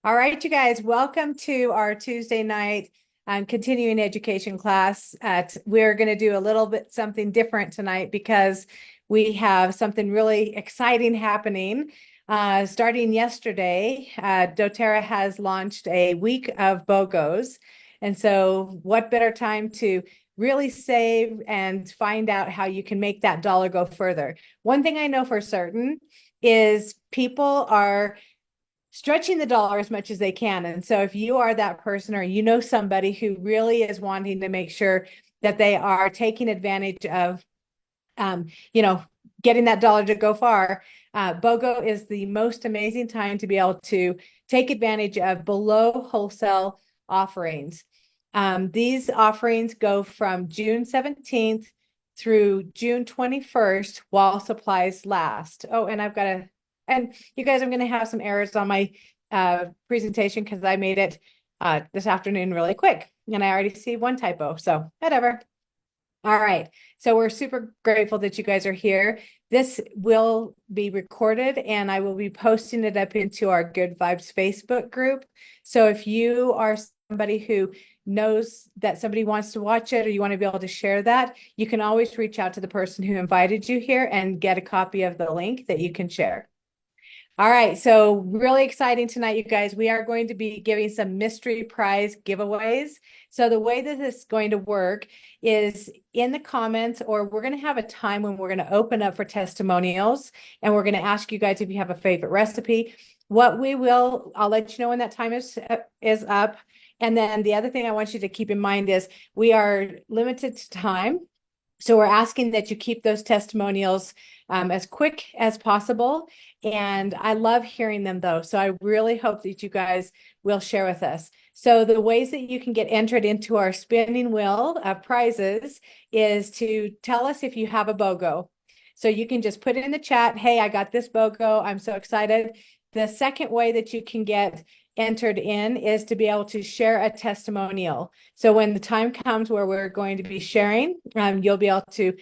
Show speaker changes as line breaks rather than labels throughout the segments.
All right, you guys, welcome to our Tuesday night continuing education class. We're going to do a little bit something different tonight because we have something really exciting happening. Starting yesterday, Doterra has launched a week of BOGOs. And so what better time to really save and find out how you can make that dollar go further. One thing I know for certain is people are stretching the dollar as much as they can. And so if you are that person or you know somebody who really is wanting to make sure that they are taking advantage of, um, you know, getting that dollar to go far, BOGO is the most amazing time to be able to take advantage of below wholesale offerings. These offerings go from June 17th through June 21st while supplies last. Oh, and and you guys, I'm going to have some errors on my presentation because I made it this afternoon really quick and I already see one typo. So whatever. All right. So we're super grateful that you guys are here. This will be recorded and I will be posting it up into our Good Vibes Facebook group. So if you are somebody who knows that somebody wants to watch it or you want to be able to share that, you can always reach out to the person who invited you here and get a copy of the link that you can share. All right, so really exciting tonight, you guys. We are going to be giving some mystery prize giveaways. So the way that this is going to work is in the comments, or we're going to have a time when we're going to open up for testimonials, and we're going to ask you guys if you have a favorite recipe. I'll let you know when that time is up. And then the other thing I want you to keep in mind is we are limited to time. So we're asking that you keep those testimonials as quick as possible. And I love hearing them though. So I really hope that you guys will share with us. So the ways that you can get entered into our spinning wheel of prizes is to tell us if you have a BOGO. So you can just put it in the chat. Hey, I got this BOGO. I'm so excited. The second way that you can get entered in is to be able to share a testimonial. So when the time comes where we're going to be sharing, you'll be able to,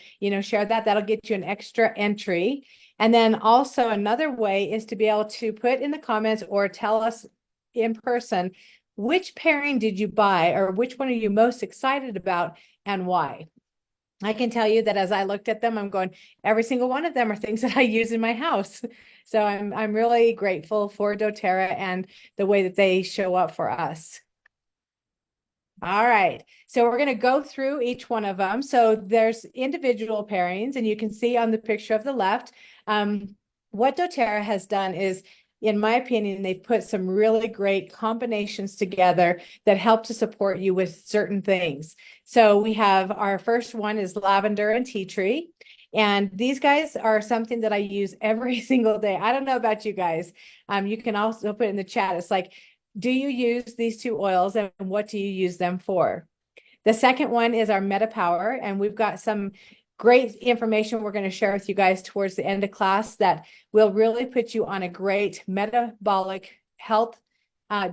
share that. That'll get you an extra entry. And then also another way is to be able to put in the comments or tell us in person, which pairing did you buy or which one are you most excited about and why? I can tell you that as I looked at them, I'm going, every single one of them are things that I use in my house. So I'm really grateful for doTERRA and the way that they show up for us. All right, so we're going to go through each one of them. So there's individual pairings, and you can see on the picture of the left, what doTERRA has done is, in my opinion, they've put some really great combinations together that help to support you with certain things. So we have our first one is lavender and tea tree. And these guys are something that I use every single day. I don't know about you guys. You can also put in the chat. It's like, do you use these two oils and what do you use them for? The second one is our MetaPWR, and we've got some great information we're going to share with you guys towards the end of class that will really put you on a great metabolic health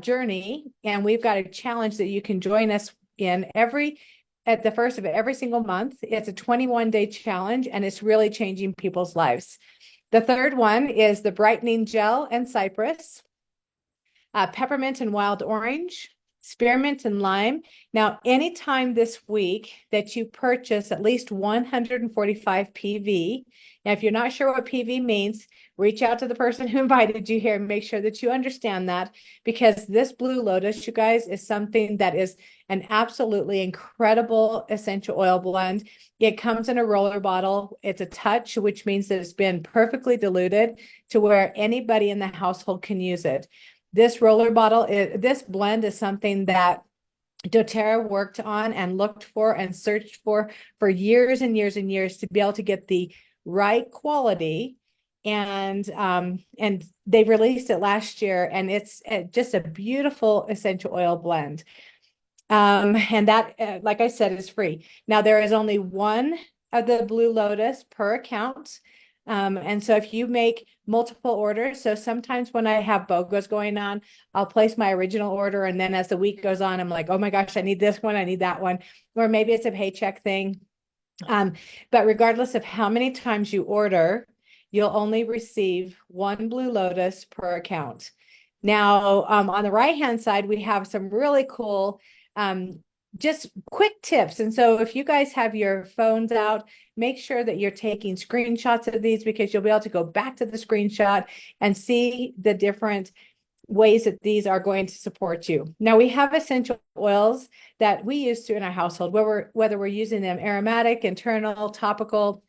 journey. And we've got a challenge that you can join us in at the first of every single month. It's a 21-day challenge, and it's really changing people's lives. The third one is the brightening gel and cypress. Peppermint and wild orange, spearmint and lime. Now, anytime this week that you purchase at least 145 PV, now if you're not sure what PV means, reach out to the person who invited you here and make sure that you understand that, because this Blue Lotus, you guys, is something that is an absolutely incredible essential oil blend. It comes in a roller bottle. It's a touch, which means that it's been perfectly diluted to where anybody in the household can use it. This roller bottle, this blend is something that doTERRA worked on and looked for and searched for years and years and years to be able to get the right quality. And they released it last year, and it's just a beautiful essential oil blend. And that, like I said, is free. Now, there is only one of the Blue Lotus per account. And so if you make multiple orders, so sometimes when I have BOGOs going on, I'll place my original order. And then as the week goes on, I'm like, oh my gosh, I need this one. I need that one. Or maybe it's a paycheck thing. But regardless of how many times you order, you'll only receive one Blue Lotus per account. Now, on the right-hand side, we have some really cool, just quick tips. And so if you guys have your phones out, make sure that you're taking screenshots of these because you'll be able to go back to the screenshot and see the different ways that these are going to support you. Now we have essential oils that we use to in our household, whether we're using them aromatic, internal, topical,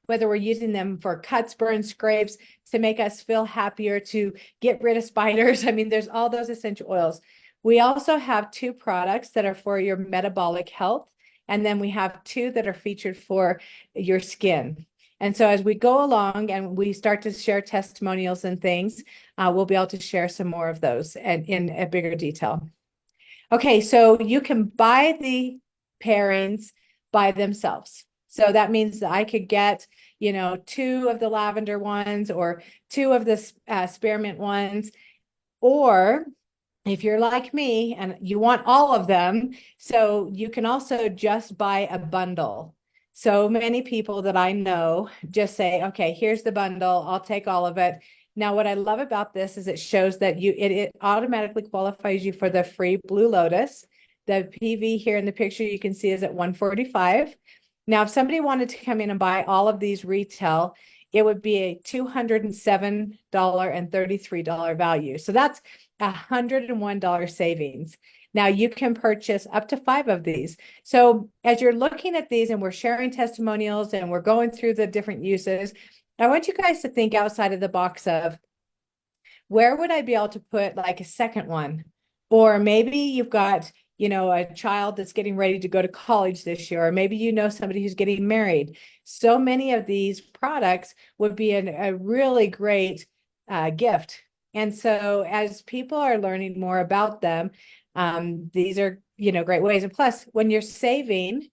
whether we're using them for cuts, burns, scrapes, to make us feel happier, to get rid of spiders. I mean, there's all those essential oils. We also have 2 products that are for your metabolic health. And then we have 2 that are featured for your skin. And so as we go along and we start to share testimonials and things, we'll be able to share some more of those and in a bigger detail. Okay, so you can buy the pairings by themselves. So that means that I could get, 2 of the lavender ones or 2 of the spearmint ones. Or if you're like me and you want all of them, so you can also just buy a bundle. So many people that I know just say, okay, here's the bundle. I'll take all of it. Now, what I love about this is it shows that it automatically qualifies you for the free Blue Lotus. The PV here in the picture you can see is at $145. Now, if somebody wanted to come in and buy all of these retail, it would be a $207.33 value. So that's $101 savings. Now you can purchase up to 5 of these. So as you're looking at these and we're sharing testimonials and we're going through the different uses, I want you guys to think outside of the box of where would I be able to put like a second one? Or maybe you've got, a child that's getting ready to go to college this year, or maybe somebody who's getting married. So many of these products would be a really great gift. And so as people are learning more about them, these are, great ways. And plus, when you're saving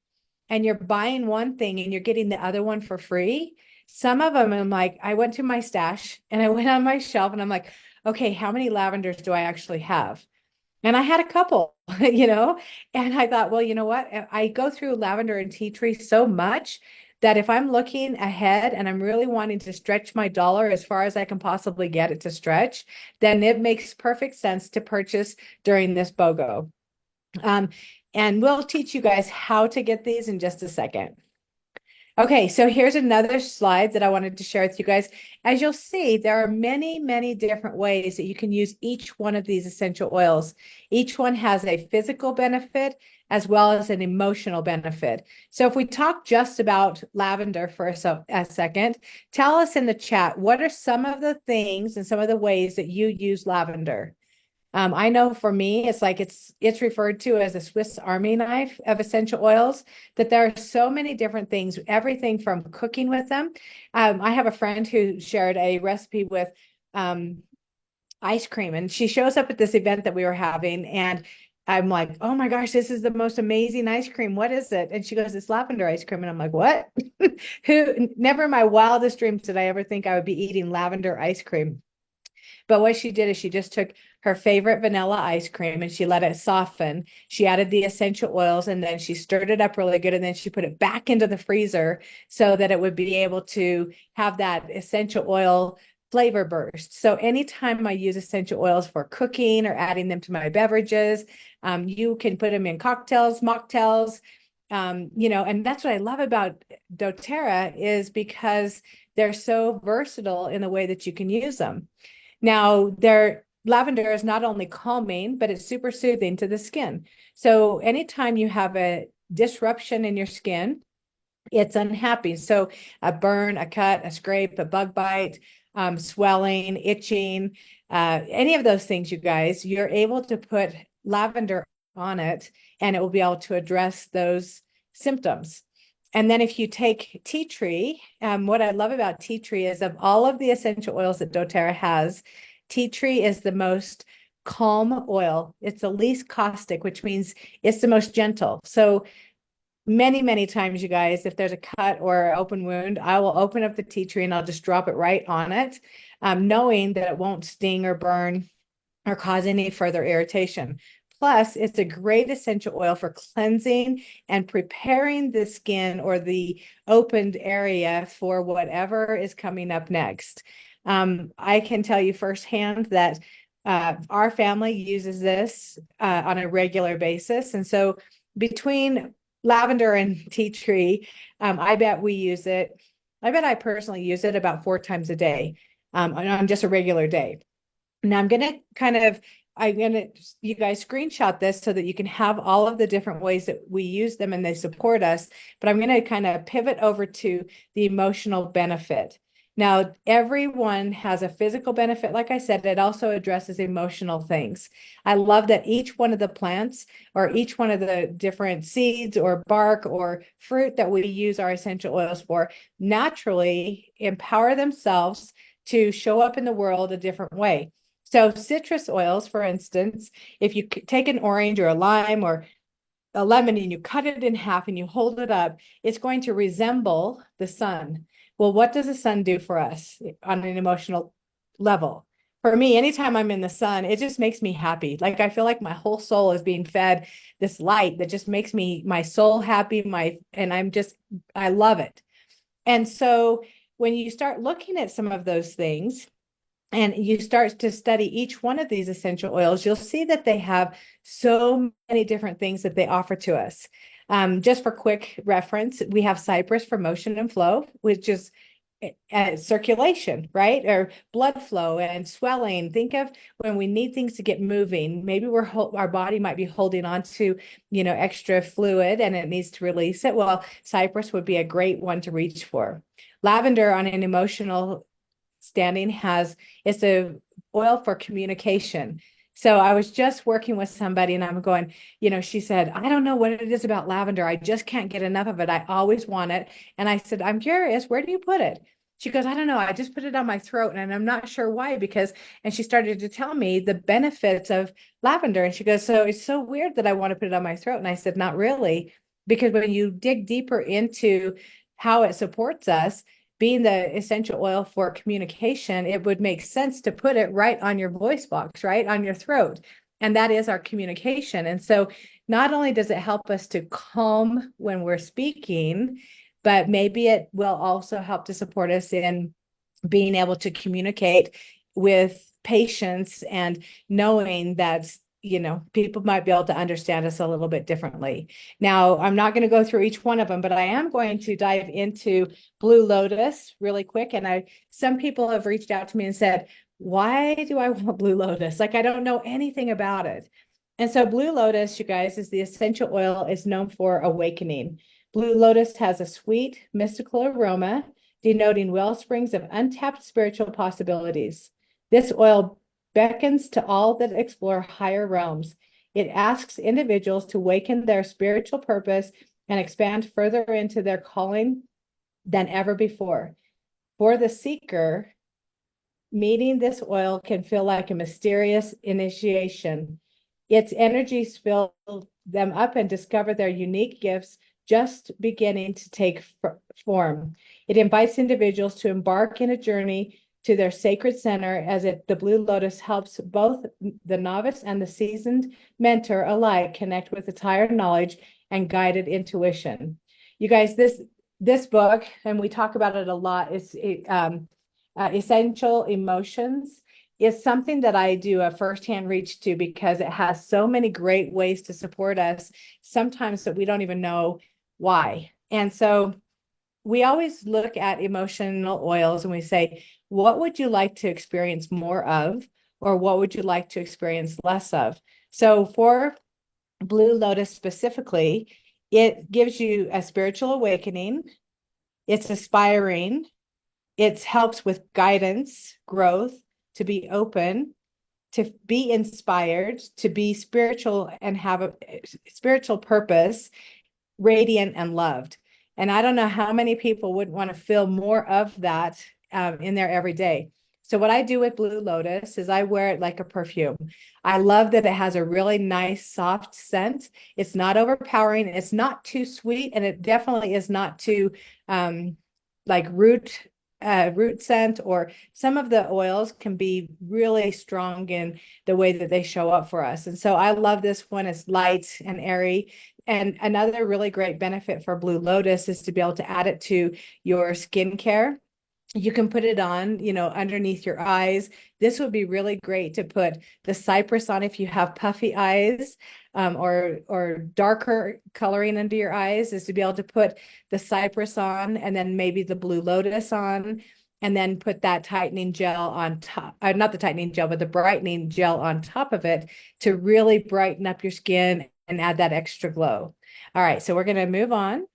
and you're buying one thing and you're getting the other one for free, some of them I'm like, I went to my stash and I went on my shelf and I'm like, okay, how many lavenders do I actually have? And I had a couple, and I thought, well, you know what? I go through lavender and tea tree so much that if I'm looking ahead and I'm really wanting to stretch my dollar as far as I can possibly get it to stretch, then it makes perfect sense to purchase during this BOGO. And we'll teach you guys how to get these in just a second. Okay, so here's another slide that I wanted to share with you guys. As you'll see, there are many, many different ways that you can use each one of these essential oils. Each one has a physical benefit as well as an emotional benefit. So if we talk just about lavender for a second, tell us in the chat, what are some of the things and some of the ways that you use lavender? I know for me, it's referred to as a Swiss Army knife of essential oils, that there are so many different things, everything from cooking with them. I have a friend who shared a recipe with ice cream, and she shows up at this event that we were having, and I'm like, oh my gosh, this is the most amazing ice cream. What is it? And she goes, it's lavender ice cream. And I'm like, what? Never in my wildest dreams did I ever think I would be eating lavender ice cream. But what she did is she just took her favorite vanilla ice cream and she let it soften. She added the essential oils and then she stirred it up really good. And then she put it back into the freezer so that it would be able to have that essential oil flavor burst. So anytime I use essential oils for cooking or adding them to my beverages, you can put them in cocktails, mocktails, and that's what I love about doTERRA is because they're so versatile in the way that you can use them. Now, lavender is not only calming, but it's super soothing to the skin. So anytime you have a disruption in your skin, it's unhappy. So a burn, a cut, a scrape, a bug bite, swelling, itching, any of those things, you guys, you're able to put lavender on it and it will be able to address those symptoms. And then if you take tea tree, what I love about tea tree is of all of the essential oils that doTERRA has, tea tree is the most calm oil. It's the least caustic, which means it's the most gentle. So many, many times, you guys, if there's a cut or an open wound, I will open up the tea tree and I'll just drop it right on it, knowing that it won't sting or burn or cause any further irritation. Plus, it's a great essential oil for cleansing and preparing the skin or the opened area for whatever is coming up next. I can tell you firsthand that Our family uses this on a regular basis. And so between lavender and tea tree, I bet we use it. I bet I personally use it about 4 times a day on just a regular day. Now I'm gonna you guys screenshot this so that you can have all of the different ways that we use them and they support us. But I'm gonna kind of pivot over to the emotional benefit. Now, everyone has a physical benefit. Like I said, it also addresses emotional things. I love that each one of the plants or each one of the different seeds or bark or fruit that we use our essential oils for naturally empower themselves to show up in the world a different way. So citrus oils, for instance, if you take an orange or a lime or a lemon and you cut it in half and you hold it up, it's going to resemble the sun. Well, what does the sun do for us on an emotional level? For me, anytime I'm in the sun, it just makes me happy. Like I feel like my whole soul is being fed this light that just makes my soul happy, and I love it. And so when you start looking at some of those things, and you start to study each one of these essential oils, you'll see that they have so many different things that they offer to us. Just for quick reference, we have cypress for motion and flow, which is circulation, right? Or blood flow and swelling. Think of when we need things to get moving. Maybe our body might be holding on to, extra fluid and it needs to release it. Well, cypress would be a great one to reach for. Lavender on an emotional standing it's a oil for communication. So I was just working with somebody and I'm going, she said, I don't know what it is about lavender. I just can't get enough of it. I always want it. And I said, I'm curious, where do you put it? She goes, I don't know. I just put it on my throat and I'm not sure why, and she started to tell me the benefits of lavender. And she goes, so it's so weird that I want to put it on my throat. And I said, not really, because when you dig deeper into how it supports us, being the essential oil for communication, it would make sense to put it right on your voice box, right on your throat. And that is our communication. And so not only does it help us to calm when we're speaking, but maybe it will also help to support us in being able to communicate with patients and knowing that people might be able to understand us a little bit differently. Now, I'm not going to go through each one of them, but I am going to dive into Blue Lotus really quick. And some people have reached out to me and said, why do I want Blue Lotus? Like, I don't know anything about it. And so Blue Lotus, you guys, is the essential oil is known for awakening. Blue Lotus has a sweet, mystical aroma, denoting well springs of untapped spiritual possibilities. This oil beckons to all that explore higher realms. It asks individuals to awaken their spiritual purpose and expand further into their calling than ever before. For the seeker, meeting this oil can feel like a mysterious initiation. Its energies fill them up and discover their unique gifts just beginning to take form. It invites individuals to embark in a journey to their sacred center the Blue Lotus helps both the novice and the seasoned mentor alike connect with its higher knowledge and guided intuition. You guys, this book, and we talk about it a lot, is Essential Emotions, is something that I do a firsthand reach to because it has so many great ways to support us, sometimes that we don't even know why. And so we always look at emotional oils and we say, what would you like to experience more of, or what would you like to experience less of? So for Blue Lotus specifically, it gives you a spiritual awakening. It's inspiring. It helps with guidance, growth, to be open, to be inspired, to be spiritual and have a spiritual purpose, radiant and loved. And I don't know how many people would want to feel more of that in their everyday. So what I do with Blue Lotus is I wear it like a perfume. I love that it has a really nice, soft scent. It's not overpowering. It's not too sweet, and it definitely is not too like root scent, or some of the oils can be really strong in the way that they show up for us. And so I love this one. It's light and airy. And another really great benefit for Blue Lotus is to be able to add it to your skincare. You can put it on, underneath your eyes. This would be really great to put the cypress on if you have puffy eyes, or darker coloring under your eyes, is to be able to put the cypress on and then maybe the blue lotus on, and then put that tightening gel on top, not the tightening gel, but the brightening gel on top of it to really brighten up your skin and add that extra glow. All right, so we're going to move on.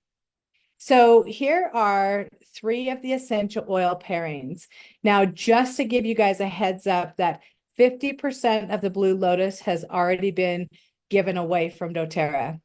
So here are 3 of the essential oil pairings. Now, just to give you guys a heads up that 50% of the Blue Lotus has already been given away from doTERRA,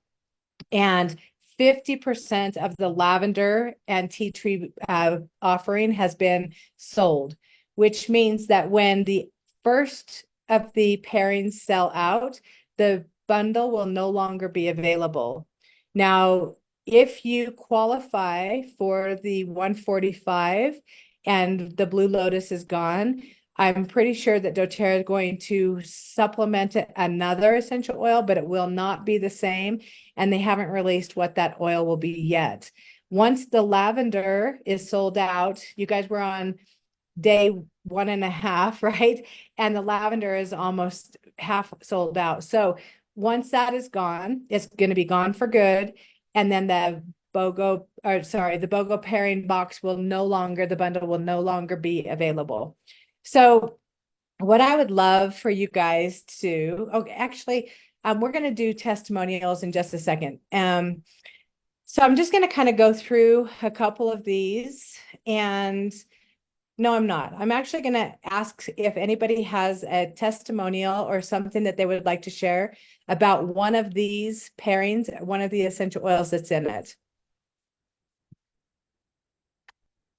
and 50% of the lavender and tea tree offering has been sold, which means that when the first of the pairings sell out, the bundle will no longer be available. Now, if you qualify for the 145 and the Blue Lotus is gone, I'm pretty sure that doTERRA is going to supplement it another essential oil, but it will not be the same. And they haven't released what that oil will be yet. Once the lavender is sold out, you guys were on day 1.5, right? And the lavender is almost half sold out. So once that is gone, it's going to be gone for good. And then the BOGO pairing box will the bundle will no longer be available. So what I would love for you guys to, actually, we're going to do testimonials in just a second. So I'm just going to kind of go through a couple of these, and no, I'm not. I'm actually going to ask if anybody has a testimonial or something that they would like to share about one of these pairings, one of the essential oils that's in it.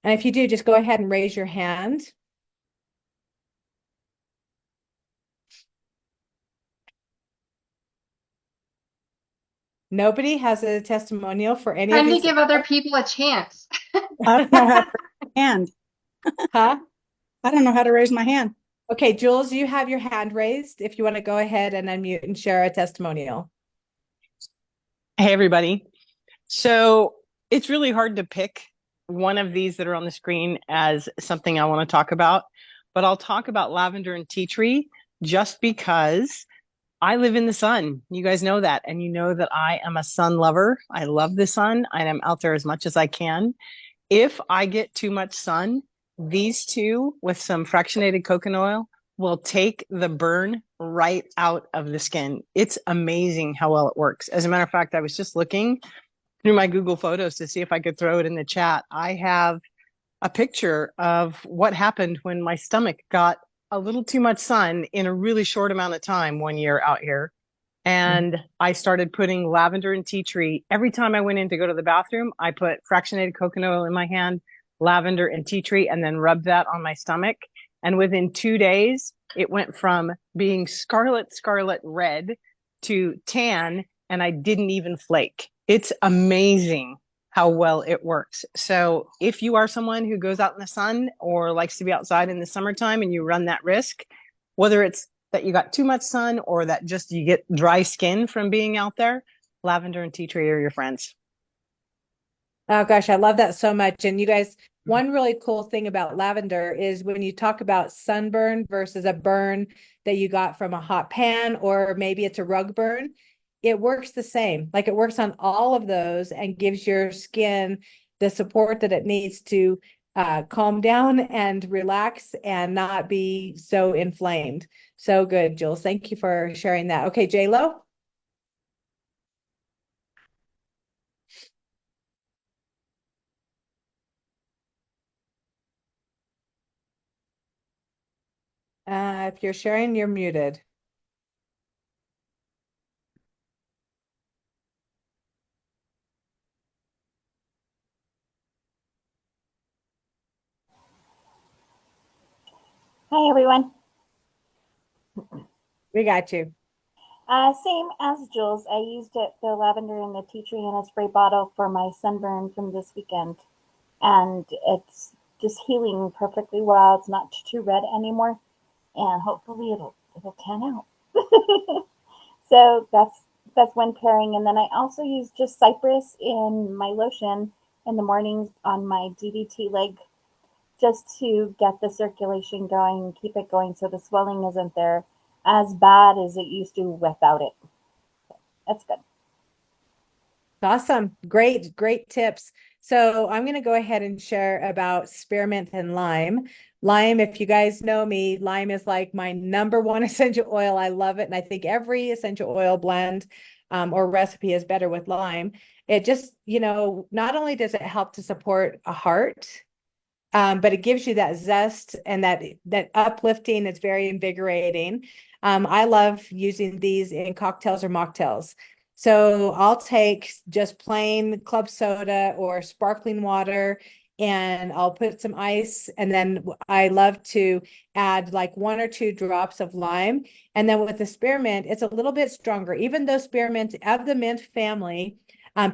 And if you do, just go ahead and raise your hand. Nobody has a testimonial for any of
Trying to
these.
give other people a chance.
I don't know how to raise my hand.
Huh?
I don't know how to raise my hand.
Okay, Jules, you have your hand raised if you want to go ahead and unmute and share a testimonial.
Hey, everybody. So it's really hard to pick one of these that are on the screen as something I want to talk about, but I'll talk about lavender and tea tree just because I live in the sun. You guys know that. And you know that I am a sun lover. I love the sun. I am out there as much as I can. If I get too much sun, these two with some fractionated coconut oil will take the burn right out of the skin. It's amazing how well it works. As a matter of fact, I was just looking through my Google Photos to see if I could throw it in the chat. I have a picture of what happened when my stomach got a little too much sun in a really short amount of time one year out here. And I started putting lavender and tea tree. Every time I went in to go to the bathroom, I put fractionated coconut oil in my hand, lavender and tea tree, and then rubbed that on my stomach. And within 2 days, it went from being scarlet red to tan, and I didn't even flake. It's amazing how well it works. So if you are someone who goes out in the sun or likes to be outside in the summertime and you run that risk, whether it's that you got too much sun or that just you get dry skin from being out there, lavender and tea tree are your friends.
Oh gosh, I love that so much. And you guys, one really cool thing about lavender is when you talk about sunburn versus a burn that you got from a hot pan, or maybe it's a rug burn, it works the same. Like it works on all of those and gives your skin the support that it needs to calm down and relax and not be so inflamed. So good, Jules. Thank you for sharing that. Okay, J-Lo. If you're sharing, you're muted.
Hi, everyone.
We got you.
Same as Jules. I used the lavender and the tea tree in a spray bottle for my sunburn from this weekend. And it's just healing perfectly well. It's not too red anymore. And hopefully it'll tan out. So that's one pairing. And then I also use just cypress in my lotion in the mornings on my DVT leg. just to get the circulation going and keep it going so the swelling isn't there as bad as it used to without it. That's good.
Awesome. Great, great tips. So I'm going to go ahead and share about spearmint and lime. Lime, if you guys know me, lime is like my number one essential oil. I love it. And I think every essential oil blend or recipe is better with lime. It just, not only does it help to support a heart, but it gives you that zest and that uplifting. It's very invigorating. I love using these in cocktails or mocktails. So I'll take just plain club soda or sparkling water, and I'll put some ice. And then I love to add like 1 or 2 drops of lime. And then with the spearmint, it's a little bit stronger, even though spearmint of the mint family.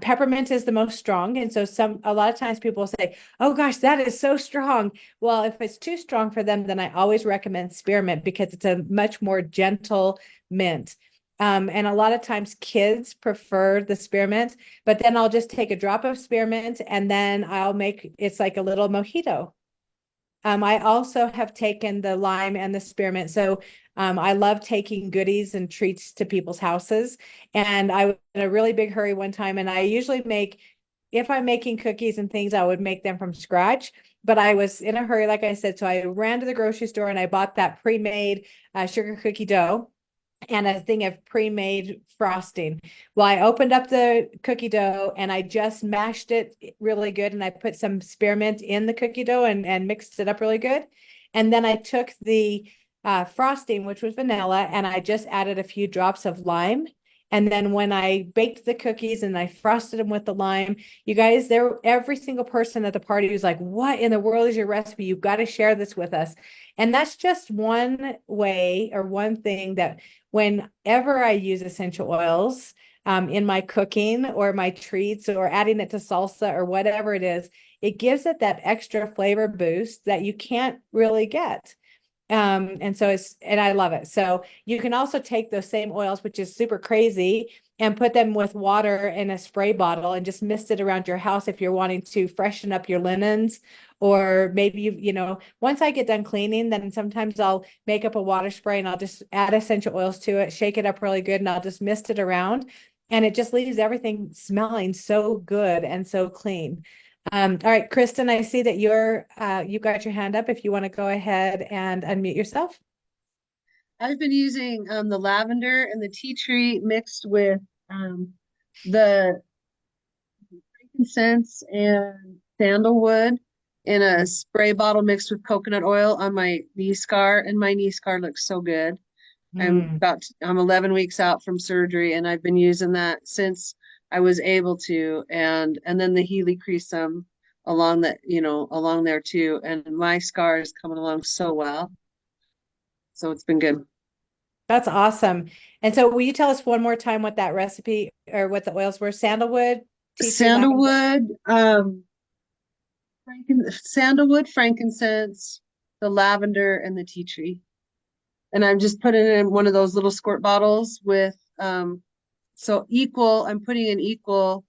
Peppermint is the most strong. And so a lot of times people say, oh gosh, that is so strong. Well, if it's too strong for them, then I always recommend spearmint because it's a much more gentle mint. And a lot of times kids prefer the spearmint, but then I'll just take a drop of spearmint and then it's like a little mojito. I also have taken the lime and the spearmint. So I love taking goodies and treats to people's houses. And I was in a really big hurry one time, and I usually if I'm making cookies and things, I would make them from scratch. But I was in a hurry, like I said, so I ran to the grocery store and I bought that pre-made sugar cookie dough and a thing of pre-made frosting. Well, I opened up the cookie dough and I just mashed it really good. And I put some spearmint in the cookie dough and mixed it up really good. And then I took the frosting, which was vanilla, and I just added a few drops of lime. And then when I baked the cookies and I frosted them with the lime, you guys, every single person at the party was like, what in the world is your recipe? You've got to share this with us. And that's just one way or one thing that whenever I use essential oils in my cooking or my treats or adding it to salsa or whatever it is, it gives it that extra flavor boost that you can't really get. And I love it. So you can also take those same oils, which is super crazy, and put them with water in a spray bottle and just mist it around your house if you're wanting to freshen up your linens. Or maybe, once I get done cleaning, then sometimes I'll make up a water spray and I'll just add essential oils to it, shake it up really good, and I'll just mist it around. And it just leaves everything smelling so good and so clean. All right, Kristen, I see that you got your hand up if you want to go ahead and unmute yourself.
I've been using the lavender and the tea tree mixed with the frankincense and sandalwood in a spray bottle mixed with coconut oil on my knee scar, and my knee scar looks so good. I'm 11 weeks out from surgery, and I've been using that since I was able to, and then the Hayley Creasum along there too, and my scar is coming along so well. So it's been good.
That's awesome. And so will you tell us one more time what that recipe or what the oils were? Sandalwood, tea tree, lavender?
Sandalwood, frankincense, the lavender, and the tea tree. And I'm just putting it in one of those little squirt bottles with I'm putting in equal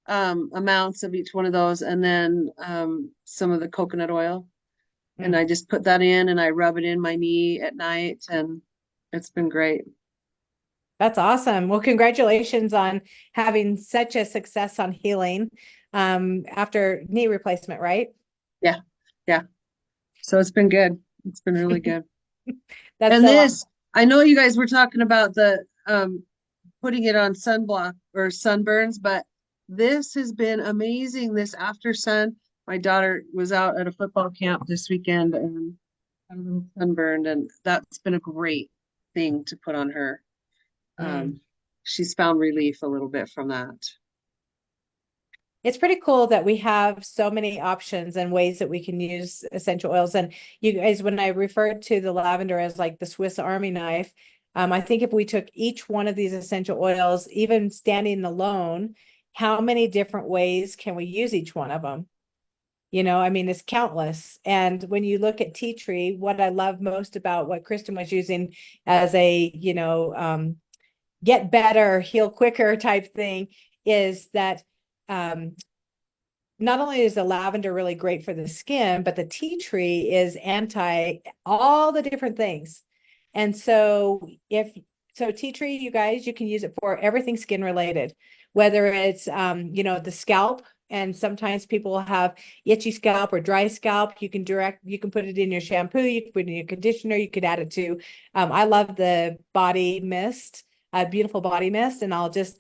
amounts of each one of those, and then some of the coconut oil. And I just put that in and I rub it in my knee at night, and it's been great.
That's awesome. Well, congratulations on having such a success on healing after knee replacement, right?
Yeah. So it's been good. It's been really good.
That's
And
so
this,
awesome.
I know you guys were talking about the putting it on sunblock or sunburns, but this has been amazing. This after sun, my daughter was out at a football camp this weekend and got a little sunburned, and that's been a great thing to put on her. She's found relief a little bit from that.
It's pretty cool that we have so many options and ways that we can use essential oils. And you guys, when I referred to the lavender as like the Swiss Army knife, I think if we took each one of these essential oils, even standing alone, how many different ways can we use each one of them? It's countless. And when you look at tea tree, what I love most about what Kristen was using as a, get better, heal quicker type thing is that not only is the lavender really great for the skin, but the tea tree is anti all the different things. And so tea tree, you guys, you can use it for everything skin related, whether it's the scalp, and sometimes people will have itchy scalp or dry scalp. You can put it in your shampoo, you can put it in your conditioner, you could add it to I love the body mist, beautiful body mist, and I'll just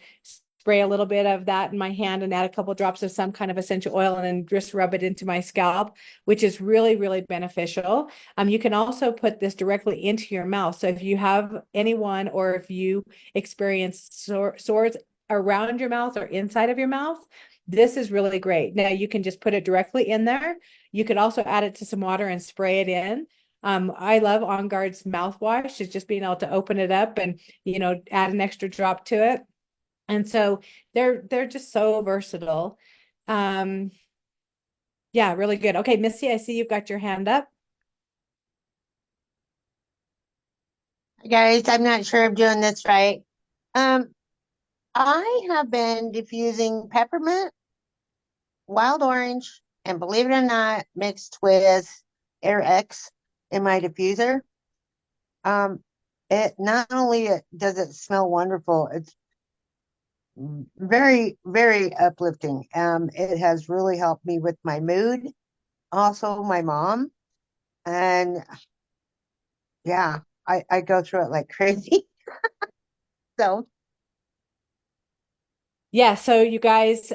spray a little bit of that in my hand and add a couple of drops of some kind of essential oil and then just rub it into my scalp, which is really, really beneficial. You can also put this directly into your mouth. So if you have anyone, or if you experience sores around your mouth or inside of your mouth, this is really great. Now you can just put it directly in there. You could also add it to some water and spray it in. I love On Guard's mouthwash. It's just being able to open it up and, add an extra drop to it. And so they're just so versatile. Yeah, really good. Okay, Missy, I see you've got your hand up.
Guys, I'm not sure I'm doing this right. I have been diffusing peppermint, wild orange, and believe it or not, mixed with Air X in my diffuser. It not only does it smell wonderful, it's very, very uplifting. It has really helped me with my mood, also my mom, and yeah, I go through it like crazy. So
Yeah, so you guys,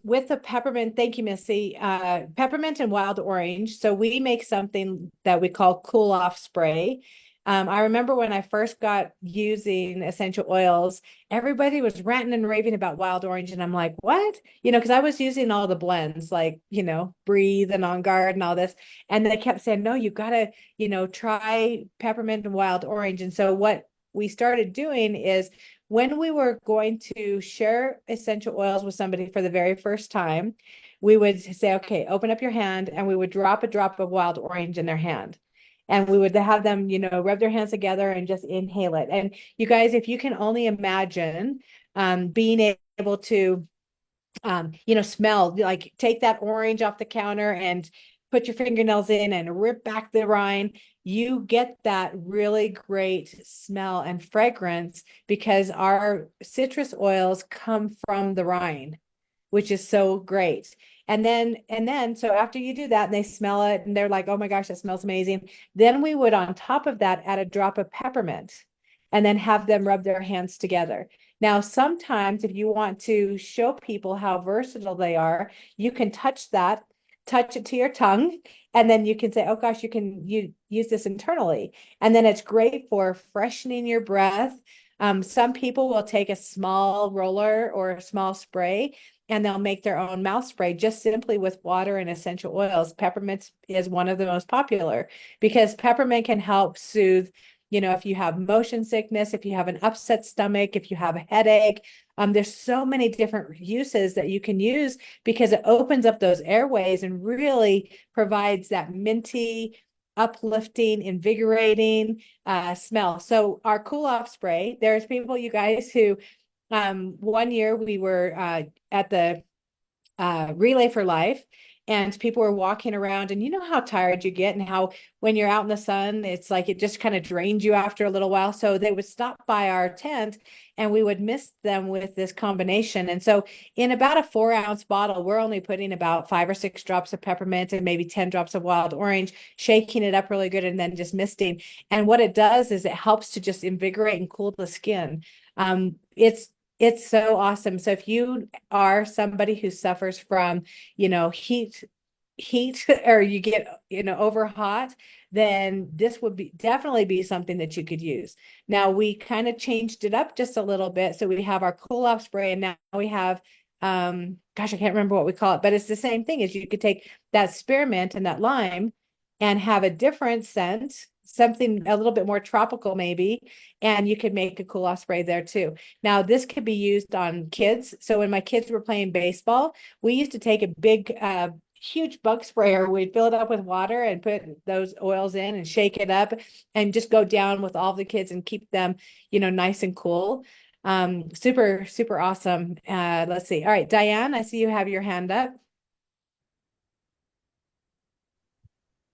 with the peppermint, thank you, Missy. Peppermint and wild orange. So we make something that we call cool off spray. I remember when I first got using essential oils, everybody was ranting and raving about wild orange, and I'm like, what? Because I was using all the blends, like, Breathe and On Guard and all this, and they kept saying, no, you gotta, try peppermint and wild orange. And so what we started doing is, when we were going to share essential oils with somebody for the very first time, we would say, okay, open up your hand, and we would drop a drop of wild orange in their hand. And we would have them, rub their hands together and just inhale it. And you guys, if you can only imagine being able to smell, like take that orange off the counter and put your fingernails in and rip back the rind, you get that really great smell and fragrance because our citrus oils come from the rind, which is so great. So after you do that and they smell it and they're like, oh my gosh, that smells amazing. Then we would, on top of that, add a drop of peppermint and then have them rub their hands together. Now, sometimes if you want to show people how versatile they are, you can touch it to your tongue, and then you can say, oh gosh, you use this internally. And then it's great for freshening your breath. Some people will take a small roller or a small spray, and they'll make their own mouth spray just simply with water and essential oils. Peppermint is one of the most popular because peppermint can help soothe, if you have motion sickness, if you have an upset stomach, if you have a headache. There's so many different uses that you can use because it opens up those airways and really provides that minty, uplifting, invigorating smell. So our cool off spray, there's people, you guys, who one year we were at the Relay for Life, and people were walking around, and you know how tired you get and how when you're out in the sun, it's like it just kind of drains you after a little while. So they would stop by our tent and we would mist them with this combination. And so in about a 4-ounce bottle, we're only putting about 5 or 6 drops of peppermint and maybe 10 drops of wild orange, shaking it up really good, and then just misting. And what it does is it helps to just invigorate and cool the skin. It's so awesome. So if you are somebody who suffers from, heat, or you get, over hot, then this would definitely be something that you could use. Now we kind of changed it up just a little bit. So we have our cool off spray, and now we have, gosh, I can't remember what we call it, but it's the same thing. Is you could take that spearmint and that lime and have a different scent, something a little bit more tropical maybe, and you could make a cool off spray there too. Now this could be used on kids. So when my kids were playing baseball, we used to take a big huge bug sprayer. We'd fill it up with water and put those oils in and shake it up and just go down with all the kids and keep them, nice and cool. Super, super awesome. Let's see. All right, Diane, I see you have your hand up.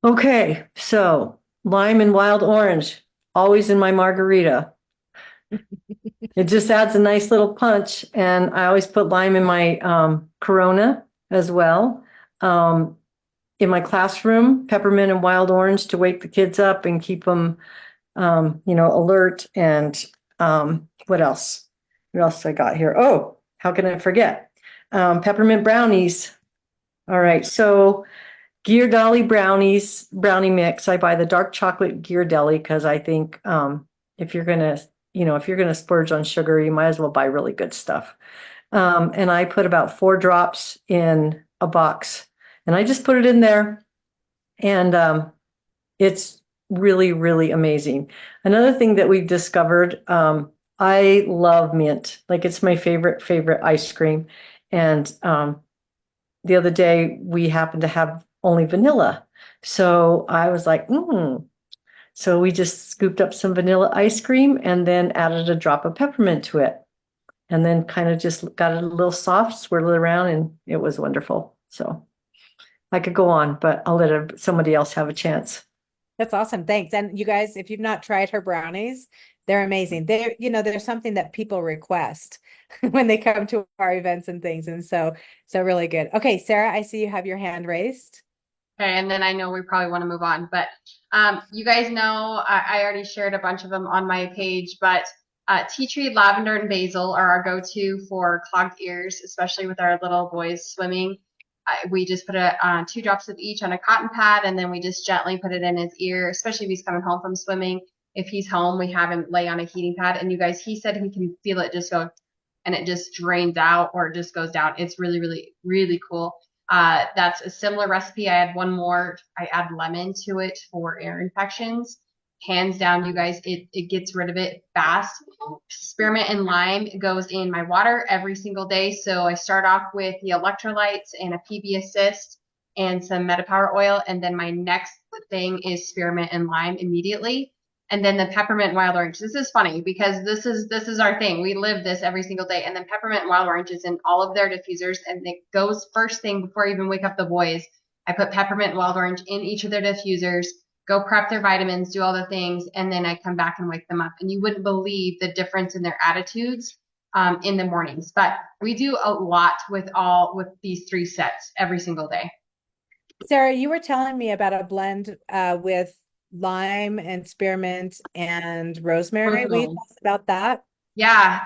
Okay, so lime and wild orange, always in my margarita. It just adds a nice little punch, and I always put lime in my Corona as well. In my classroom, peppermint and wild orange to wake the kids up and keep them, alert. And what else? What else I got here? Oh, how can I forget? Peppermint brownies. All right, so Ghirardelli brownie mix. I buy the dark chocolate Ghirardelli because I think if you're gonna splurge on sugar, you might as well buy really good stuff. And I put about 4 drops in a box, and I just put it in there, and it's really, really amazing. Another thing that we've discovered, I love mint. Like, it's my favorite ice cream, and the other day we happened to have only vanilla. So I was like, So we just scooped up some vanilla ice cream and then added a drop of peppermint to it. And then kind of just got it a little soft, swirled it around, and it was wonderful. So I could go on, but I'll let somebody else have a chance.
That's awesome. Thanks. And you guys, if you've not tried her brownies, they're amazing. There's something that people request when they come to our events and things. And so really good. Okay, Sarah, I see you have your hand raised.
Okay, and then I know we probably want to move on, but you guys know I already shared a bunch of them on my page, but tea tree, lavender, and basil are our go-to for clogged ears, especially with our little boys swimming. We just put 2 drops of each on a cotton pad, and then we just gently put it in his ear, especially if he's coming home from swimming. If he's home, we have him lay on a heating pad, and you guys, he said he can feel it just go, and it just drains out or it just goes down. It's really, really, really cool. That's a similar recipe. I add one more. I add lemon to it for ear infections. Hands down, you guys, it gets rid of it fast. Spearmint and lime goes in my water every single day. So I start off with the electrolytes and a PB assist and some MetaPWR oil. And then my next thing is spearmint and lime immediately. And then the peppermint and wild orange. This is funny because this is our thing. We live this every single day. And then peppermint and wild orange is in all of their diffusers, and it goes first thing before I even wake up the boys. I put peppermint and wild orange in each of their diffusers, go prep their vitamins, do all the things, and then I come back and wake them up. And you wouldn't believe the difference in their attitudes in the mornings. But we do a lot with these 3 sets every single day.
Sarah, you were telling me about a blend with lime and spearmint and rosemary. Will you tell us about that?
Yeah,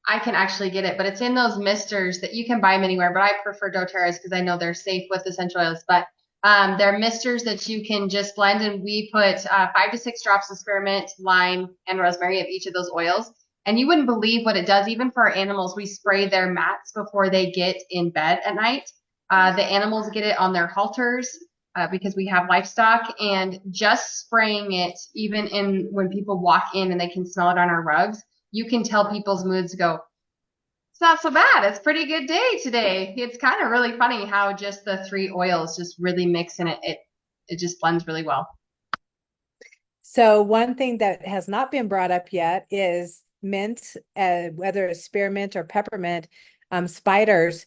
I can actually get it, but it's in those misters that you can buy them anywhere, but I prefer doTERRA's because I know they're safe with essential oils. But they're misters that you can just blend, and we put 5 to 6 drops of spearmint, lime, and rosemary of each of those oils. And you wouldn't believe what it does. Even for our animals, we spray their mats before they get in bed at night. The animals get it on their halters because we have livestock, and just spraying it, even when people walk in and they can smell it on our rugs, you can tell people's moods go, it's not so bad. It's a pretty good day today. It's kind of really funny how just the 3 oils just really mix in it. It just blends really well.
So one thing that has not been brought up yet is mint, whether it's spearmint or peppermint. Spiders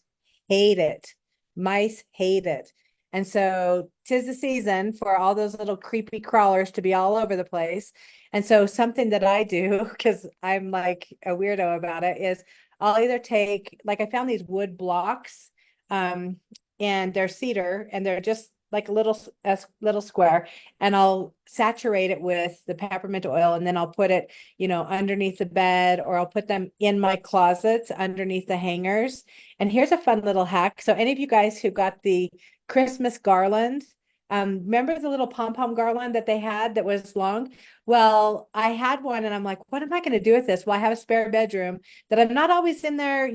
hate it. Mice hate it. And so 'tis the season for all those little creepy crawlers to be all over the place. And so something that I do, because I'm like a weirdo about it, is I'll either take, like, I found these wood blocks, and they're cedar, and they're just like a little square, and I'll saturate it with the peppermint oil, and then I'll put it, underneath the bed, or I'll put them in my closets underneath the hangers. And here's a fun little hack. So any of you guys who got the Christmas garland, remember the little pom-pom garland that they had that was long? Well, I had one, and I'm like, what am I going to do with this? Well, I have a spare bedroom that I'm not always in there,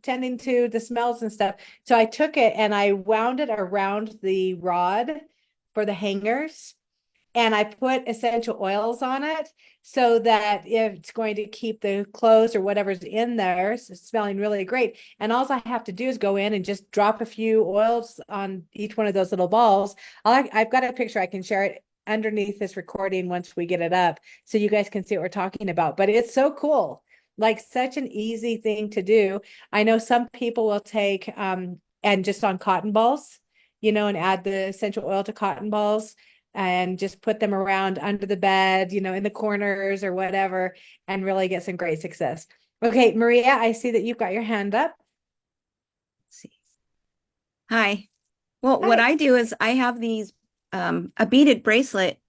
tending to the smells and stuff. So I took it and I wound it around the rod for the hangers, and I put essential oils on it so that it's going to keep the clothes or whatever's in there smelling really great. And all I have to do is go in and just drop a few oils on each one of those little balls. I've got a picture. I can share it underneath this recording once we get it up so you guys can see what we're talking about. But it's so cool. Like, such an easy thing to do. I know some people will take and just on cotton balls, and add the essential oil to cotton balls and just put them around under the bed, in the corners or whatever, and really get some great success. Okay, Maria, I see that you've got your hand up.
Let's see. Hi. Well, what
Hi.
I do is I have these a beaded bracelet,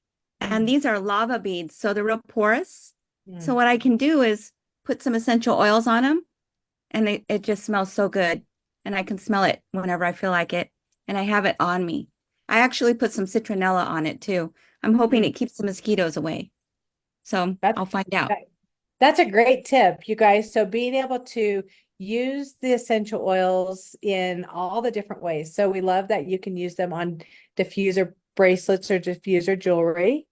and these are lava beads, so they're real porous. So what I can do is put some essential oils on them, and it just smells so good. And I can smell it whenever I feel like it. And I have it on me. I actually put some citronella on it too. I'm hoping it keeps the mosquitoes away. So I'll find out.
That's a great tip, you guys. So being able to use the essential oils in all the different ways. So we love that you can use them on diffuser bracelets or diffuser jewelry.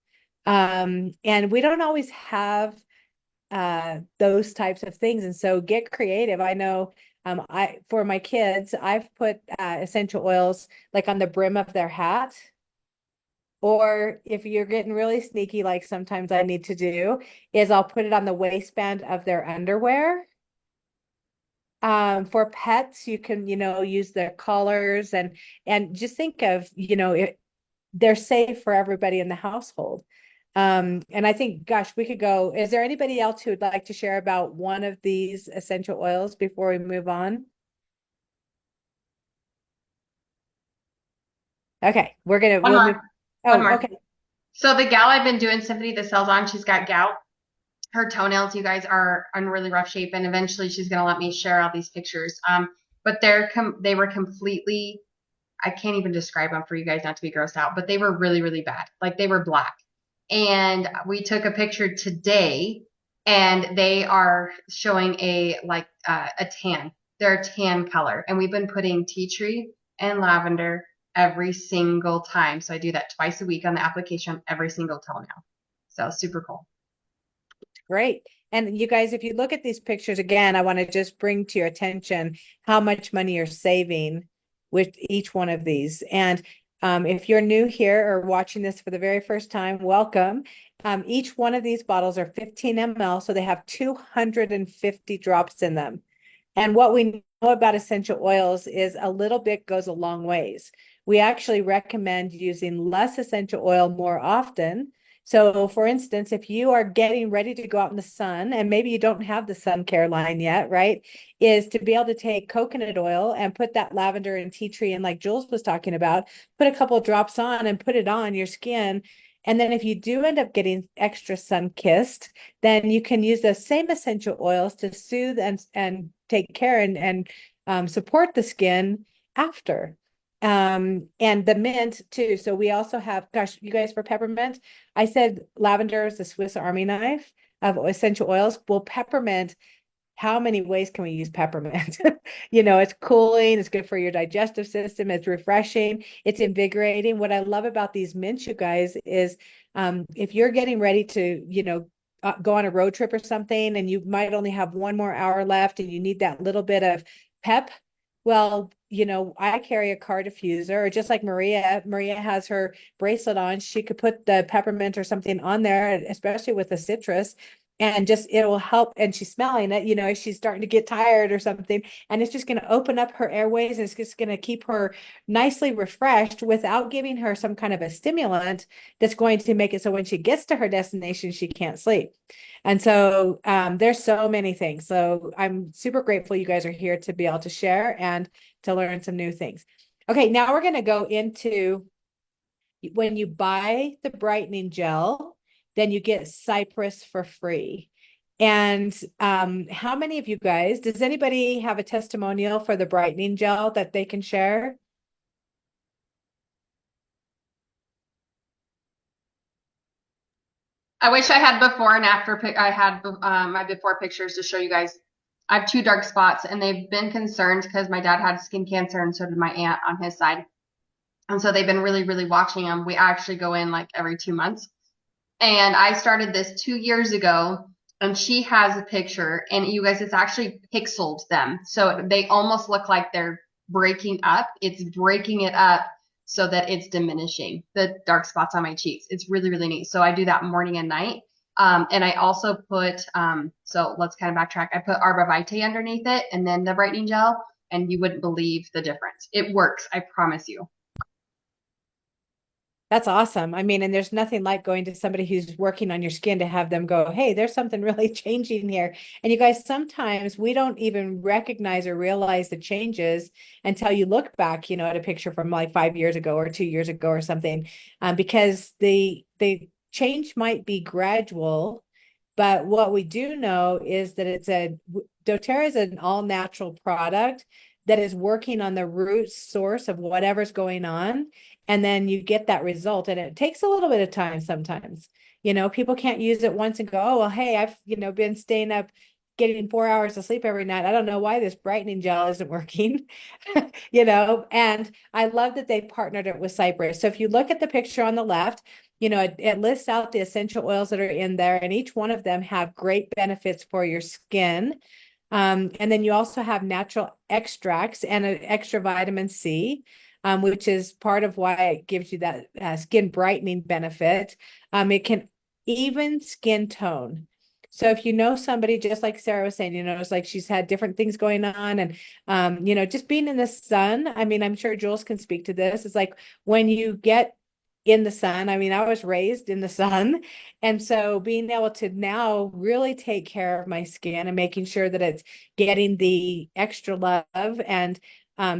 And we don't always have those types of things. And so get creative. I know for my kids, I've put essential oils like on the brim of their hat. Or if you're getting really sneaky, like sometimes I need to do, is I'll put it on the waistband of their underwear. For pets, you can, use their collars and just think of, they're safe for everybody in the household. And I think, gosh, we could go. Is there anybody else who would like to share about one of these essential oils before we move on? Okay, we'll move.
One more.
Okay.
So the gal I've been doing Symphony the sells on, she's got gout. Her toenails, you guys, are in really rough shape, and eventually she's gonna let me share all these pictures. But they were completely, I can't even describe them for you guys not to be grossed out, but they were really, really bad. Like they were black. And we took a picture today, and they are showing a tan. They're a tan color, and we've been putting tea tree and lavender every single time. So I do that twice a week on the application, every single toenail. So super cool.
Great. And you guys, if you look at these pictures again, I want to just bring to your attention how much money you're saving with each one of these. And if you're new here or watching this for the very first time, welcome. Each one of these bottles are 15 ml, so they have 250 drops in them. And what we know about essential oils is a little bit goes a long ways. We actually recommend using less essential oil more often. So for instance, if you are getting ready to go out in the sun and maybe you don't have the sun care line yet, right, is to be able to take coconut oil and put that lavender and tea tree in, like Jules was talking about, put a couple of drops on and put it on your skin. And then if you do end up getting extra sun kissed, then you can use those same essential oils to soothe and take care and support the skin after. And the mint too. So we also have, gosh, you guys, for peppermint, I said lavender is the Swiss Army knife of essential oils. Well, peppermint, how many ways can we use peppermint? It's cooling, it's good for your digestive system, it's refreshing, it's invigorating. What I love about these mints, you guys, is if you're getting ready to, go on a road trip or something, and you might only have one more hour left and you need that little bit of pep. Well, I carry a car diffuser, or just like Maria has her bracelet on, she could put the peppermint or something on there, especially with the citrus, and just it will help. And she's smelling it, if she's starting to get tired or something, and it's just going to open up her airways, and it's just going to keep her nicely refreshed without giving her some kind of a stimulant that's going to make it so when she gets to her destination, she can't sleep. And so there's so many things. So I'm super grateful you guys are here to be able to share and to learn some new things. Okay, now we're going to go into when you buy the brightening gel, then you get Cypress for free. And how many of you guys, does anybody have a testimonial for the brightening gel that they can share?
I wish I had before and after. I had my before pictures to show you guys. I have 2 dark spots, and they've been concerned because my dad had skin cancer, and so did my aunt on his side. And so they've been really, really watching them. We actually go in like every 2 months. And I started this 2 years ago, and she has a picture, and you guys, it's actually pixeled them. So they almost look like they're breaking up. It's breaking it up so that it's diminishing the dark spots on my cheeks. It's really, really neat. So I do that morning and night. And I also put, so let's kind of backtrack. I put Arbor Vitae underneath it and then the brightening gel, and you wouldn't believe the difference. It works, I promise you.
That's awesome. I mean, and there's nothing like going to somebody who's working on your skin to have them go, hey, there's something really changing here. And you guys, sometimes we don't even recognize or realize the changes until you look back, at a picture from like 5 years ago or 2 years ago or something, because the change might be gradual. But what we do know is that doTERRA is an all natural product that is working on the root source of whatever's going on. And then you get that result. And it takes a little bit of time sometimes. People can't use it once and go, oh, well, hey, I've, been staying up getting 4 hours of sleep every night. I don't know why this brightening gel isn't working, and I love that they partnered it with Cypress. So if you look at the picture on the left, it lists out the essential oils that are in there, and each one of them have great benefits for your skin. And then you also have natural extracts and an extra vitamin C, which is part of why it gives you that skin brightening benefit. It can even skin tone. So if you know somebody, just like Sarah was saying, it's like she's had different things going on, and just being in the sun. I mean, I'm sure Jules can speak to this. It's like when you get in the sun. I mean, I was raised in the sun. And so being able to now really take care of my skin and making sure that it's getting the extra love and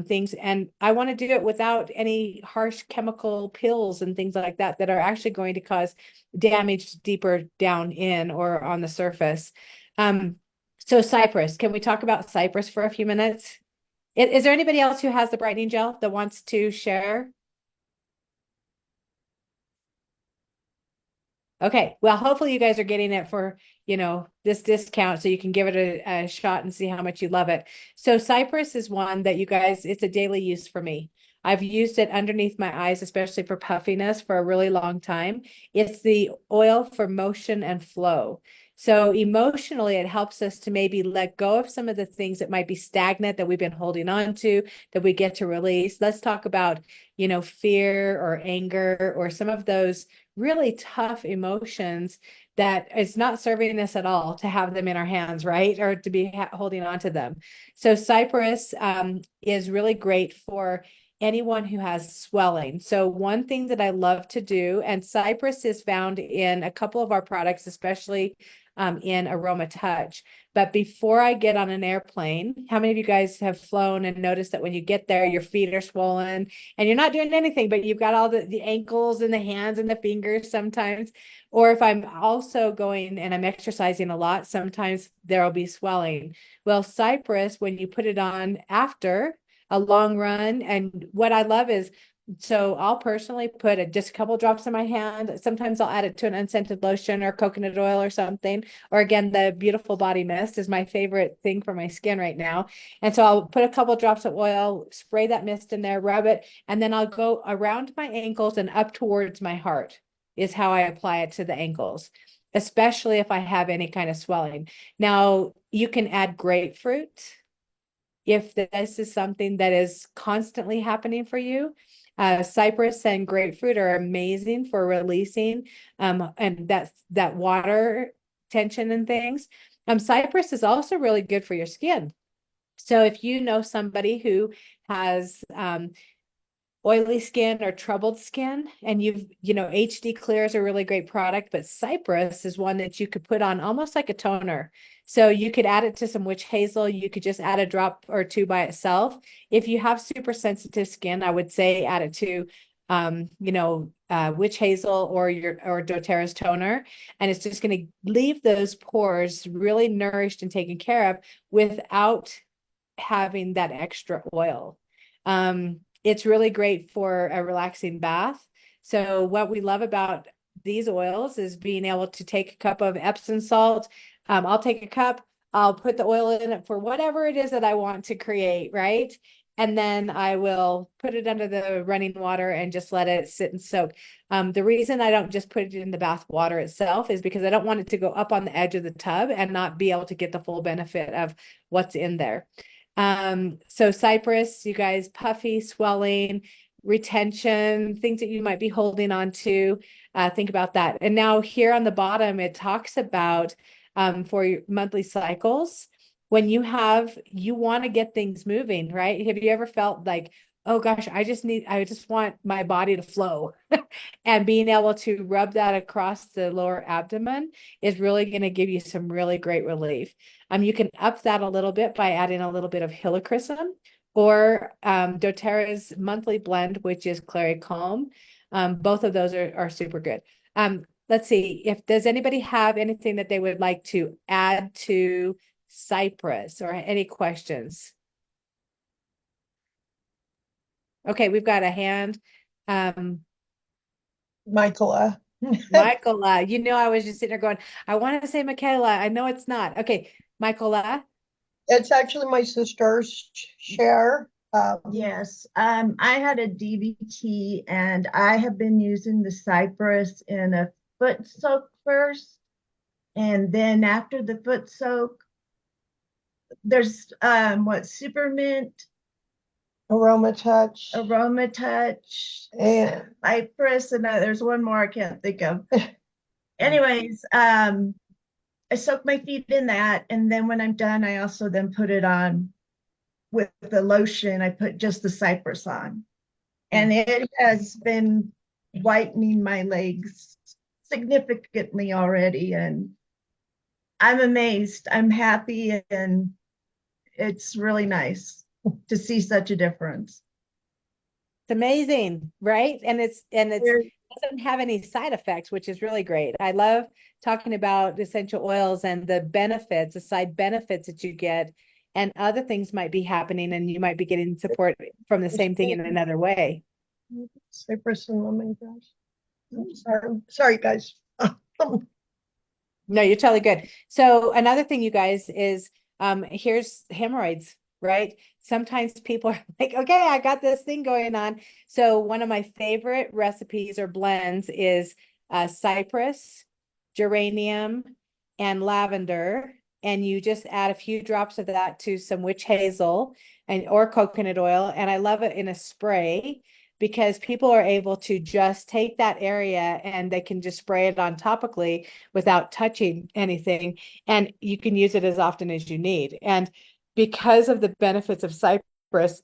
things. And I want to do it without any harsh chemical pills and things like that that are actually going to cause damage deeper down in or on the surface. So Cypress, can we talk about Cypress for a few minutes? Is there anybody else who has the brightening gel that wants to share? Okay, well, hopefully you guys are getting it for, this discount so you can give it a shot and see how much you love it. So Cypress is one that you guys, it's a daily use for me. I've used it underneath my eyes, especially for puffiness, for a really long time. It's the oil for motion and flow. So emotionally, it helps us to maybe let go of some of the things that might be stagnant that we've been holding on to, that we get to release. Let's talk about, fear or anger or some of those really tough emotions that it's not serving us at all to have them in our hands, right? Or to be holding on to them. So Cypress is really great for anyone who has swelling. So one thing that I love to do, and Cypress is found in a couple of our products, especially in Aroma Touch. But before I get on an airplane, how many of you guys have flown and noticed that when you get there, your feet are swollen and you're not doing anything, but you've got all the ankles and the hands and the fingers sometimes? Or if I'm also going and I'm exercising a lot, sometimes there'll be swelling. Well, Cypress, when you put it on after a long run, and what I love is, so I'll personally put just a couple drops in my hand. Sometimes I'll add it to an unscented lotion or coconut oil or something. Or again, the Beautiful Body Mist is my favorite thing for my skin right now. And so I'll put a couple drops of oil, spray that mist in there, rub it, and then I'll go around my ankles and up towards my heart is how I apply it to the ankles, especially if I have any kind of swelling. Now, you can add grapefruit if this is something that is constantly happening for you. Cypress and grapefruit are amazing for releasing and that water tension and things. Cypress is also really good for your skin. So if you know somebody who has oily skin or troubled skin, and HD Clear is a really great product, but Cypress is one that you could put on almost like a toner. So you could add it to some witch hazel. You could just add a drop or two by itself. If you have super sensitive skin, I would say add it to witch hazel or doTERRA's toner, and it's just going to leave those pores really nourished and taken care of without having that extra oil. It's really great for a relaxing bath. So what we love about these oils is being able to take a cup of Epsom salt. I'll take a cup, I'll put the oil in it for whatever it is that I want to create, right? And then I will put it under the running water and just let it sit and soak. The reason I don't just put it in the bath water itself is because I don't want it to go up on the edge of the tub and not be able to get the full benefit of what's in there. So Cypress, you guys, puffy, swelling, retention, things that you might be holding on to, think about that. And now here on the bottom, it talks about for your monthly cycles, when you want to get things moving, right? Have you ever felt like, oh gosh, I just want my body to flow. And being able to rub that across the lower abdomen is really going to give you some really great relief. You can up that a little bit by adding a little bit of helichrysum or doTERRA's monthly blend, which is Clary Calm. Both of those are super good. Let's see, if does anybody have anything that they would like to add to Cypress or any questions? Okay, we've got a hand.
Michaela.
Michaela, I was just sitting there going, I want to say Michaela. I know it's not. Okay, Michaela.
It's actually my sister's share.
Yes, I had a DVT and I have been using the Cypress in a foot soak first. And then after the foot soak, there's Super Mint,
Aroma Touch,
and Cypress, and there's one more I can't think of. Anyways, I soak my feet in that, and then when I'm done, I also then put it on with the lotion. I put just the Cypress on, and it has been whitening my legs significantly already, and I'm amazed. I'm happy, and it's really nice to see such a difference.
It's amazing, right? And it doesn't have any side effects, which is really great. I love talking about essential oils and the benefits, the side benefits that you get, and other things might be happening, and you might be getting support from the same thing in another way.
Cypress and lemongrass. Sorry, guys.
No, you're totally good. So another thing, you guys, is here's hemorrhoids, right? Sometimes people are like, okay, I got this thing going on. So one of my favorite recipes or blends is cypress, geranium, and lavender. And you just add a few drops of that to some witch hazel or coconut oil. And I love it in a spray, because people are able to just take that area and they can just spray it on topically without touching anything. And you can use it as often as you need. And because of the benefits of cypress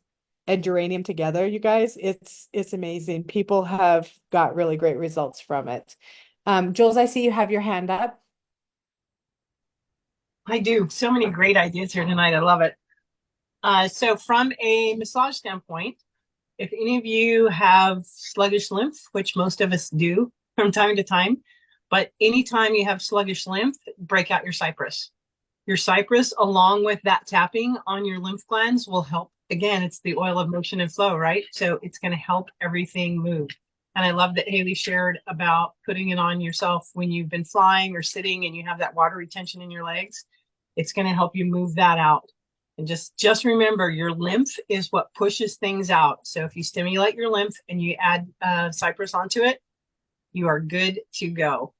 and geranium together, you guys, it's amazing. People have got really great results from it. Jules, I see you have your hand up.
I do. So many great ideas here tonight. I love it. So from a massage standpoint, if any of you have sluggish lymph, which most of us do from time to time, but anytime you have sluggish lymph, break out your cypress. Your cypress, along with that tapping on your lymph glands, will help. Again, it's the oil of motion and flow, right? So it's going to help everything move. And I love that Hayley shared about putting it on yourself when you've been flying or sitting and you have that water retention in your legs. It's going to help you move that out. And just remember, your lymph is what pushes things out. So if you stimulate your lymph and you add cypress onto it, you are good to go.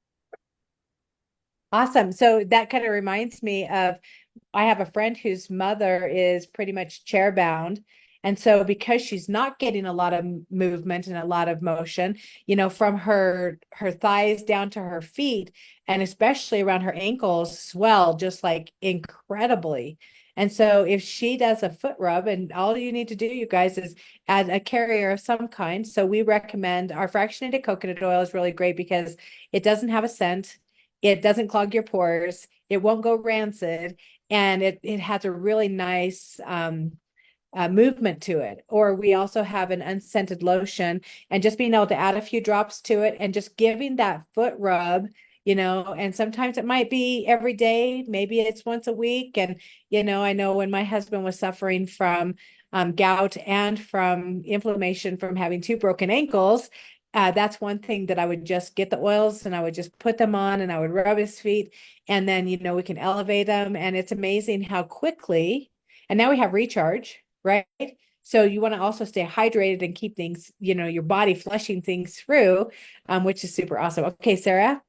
Awesome. So that kind of reminds me of, I have a friend whose mother is pretty much chair bound. And so because she's not getting a lot of movement and a lot of motion, from her thighs down to her feet, and especially around her ankles, swell just like incredibly. And so if she does a foot rub, and all you need to do, you guys, is add a carrier of some kind. So we recommend our fractionated coconut oil is really great because it doesn't have a scent. It doesn't clog your pores. It won't go rancid. And it has a really nice movement to it. Or we also have an unscented lotion, and just being able to add a few drops to it and just giving that foot rub, and sometimes it might be every day, maybe it's once a week. And, I know when my husband was suffering from gout and from inflammation from having 2 broken ankles, that's one thing that I would just get the oils and I would just put them on and I would rub his feet, and then, we can elevate them. And it's amazing how quickly, and now we have recharge, right? So you want to also stay hydrated and keep things, your body flushing things through, which is super awesome. Okay, Sarah.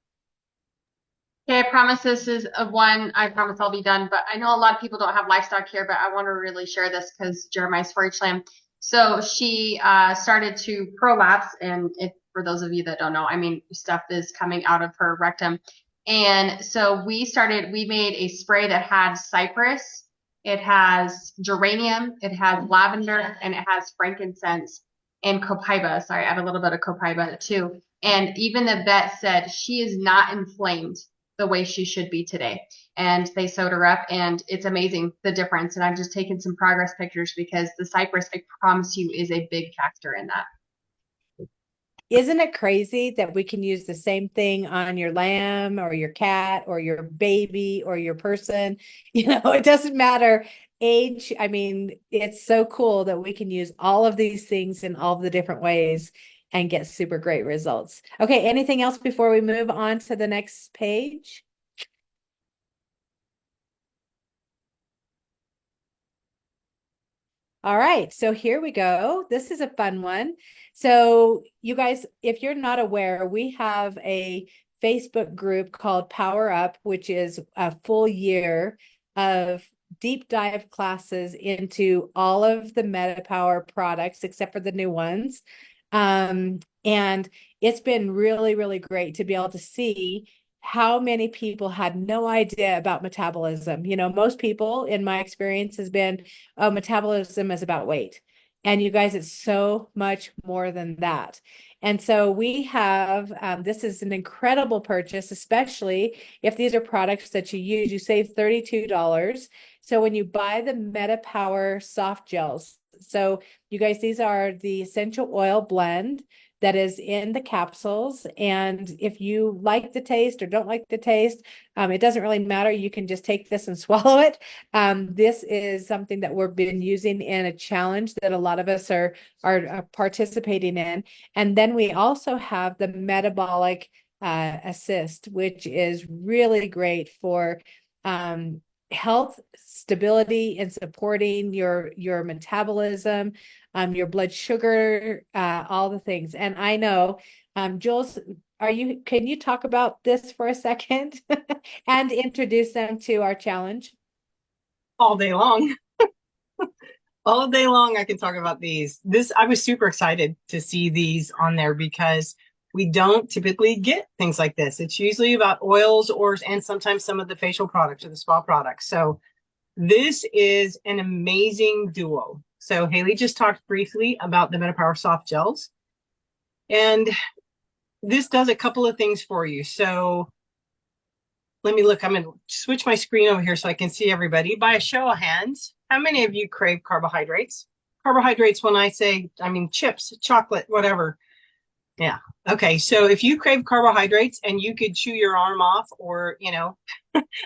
Okay, I promise this is one. I promise I'll be done, but I know a lot of people don't have livestock here, but I want to really share this because Jeremiah's 4-H lamb. So she started to prolapse, and for those of you that don't know, stuff is coming out of her rectum. And so we made a spray that had cypress It has geranium, it has lavender, and it has frankincense and copaiba. Sorry, I have a little bit of copaiba too. And even the vet said she is not inflamed the way she should be today. And they sewed her up, and it's amazing the difference. And I've just taken some progress pictures because the cypress, I promise you, is a big factor in that.
Isn't it crazy that we can use the same thing on your lamb or your cat or your baby or your person? You know, it doesn't matter age. I mean, it's so cool that we can use all of these things in all of the different ways and get super great results. Okay, anything else before we move on to the next page? All right, so here we go. This is a fun one. So you guys, if you're not aware, we have a Facebook group called Power Up, which is a full year of deep dive classes into all of the MetaPWR products, except for the new ones. And it's been really, really great to be able to see how many people had no idea about metabolism. You know, most people in my experience has been, oh, metabolism is about weight. And you guys, it's so much more than that. And so we have, this is an incredible purchase, especially if these are products that you use, you save $32. So when you buy the MetaPWR soft gels, so you guys, these are the essential oil blend that is in the capsules. And if you like the taste or don't like the taste, it doesn't really matter. You can just take this and swallow it. This is something that we've been using in a challenge that a lot of us are participating in. And then we also have the metabolic assist, which is really great for health, stability, and supporting your metabolism, your blood sugar, all the things. And I know, Jules, can you talk about this for a second and introduce them to our challenge?
All day long. All day long, I can talk about these. I was super excited to see these on there because we don't typically get things like this. It's usually about oils and sometimes some of the facial products or the spa products. So this is an amazing duo. So Hayley just talked briefly about the MetaPWR soft gels. And this does a couple of things for you. So let me look. I'm going to switch my screen over here so I can see everybody. By a show of hands, how many of you crave carbohydrates? Carbohydrates, when I say, I mean chips, chocolate, whatever. Yeah. Okay. So if you crave carbohydrates and you could chew your arm off or, you know,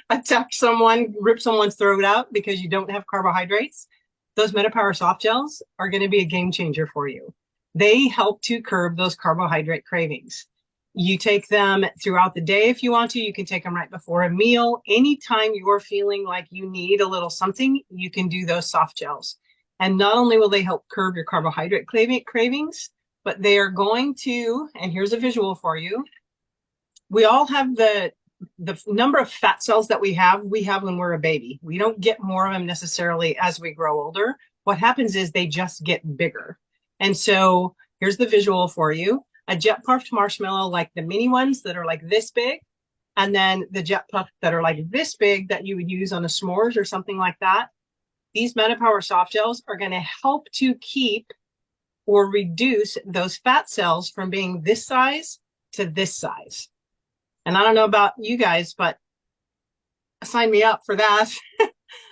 attack someone, rip someone's throat out because you don't have carbohydrates, those MetaPWR soft gels are going to be a game changer for you. They help to curb those carbohydrate cravings. You take them throughout the day if you want to. You can take them right before a meal. Anytime you're feeling like you need a little something, you can do those soft gels. And not only will they help curb your carbohydrate cravings, but they are going to, and here's a visual for you. We all have the number of fat cells that we have when we're a baby. We don't get more of them necessarily as we grow older. What happens is they just get bigger. And so here's the visual for you. A jet puffed marshmallow, like the mini ones that are like this big, and then the jet puffed that are like this big that you would use on a s'mores or something like that. These MetaPWR soft gels are going to help to keep or reduce those fat cells from being this size to this size. And I don't know about you guys, but sign me up for that.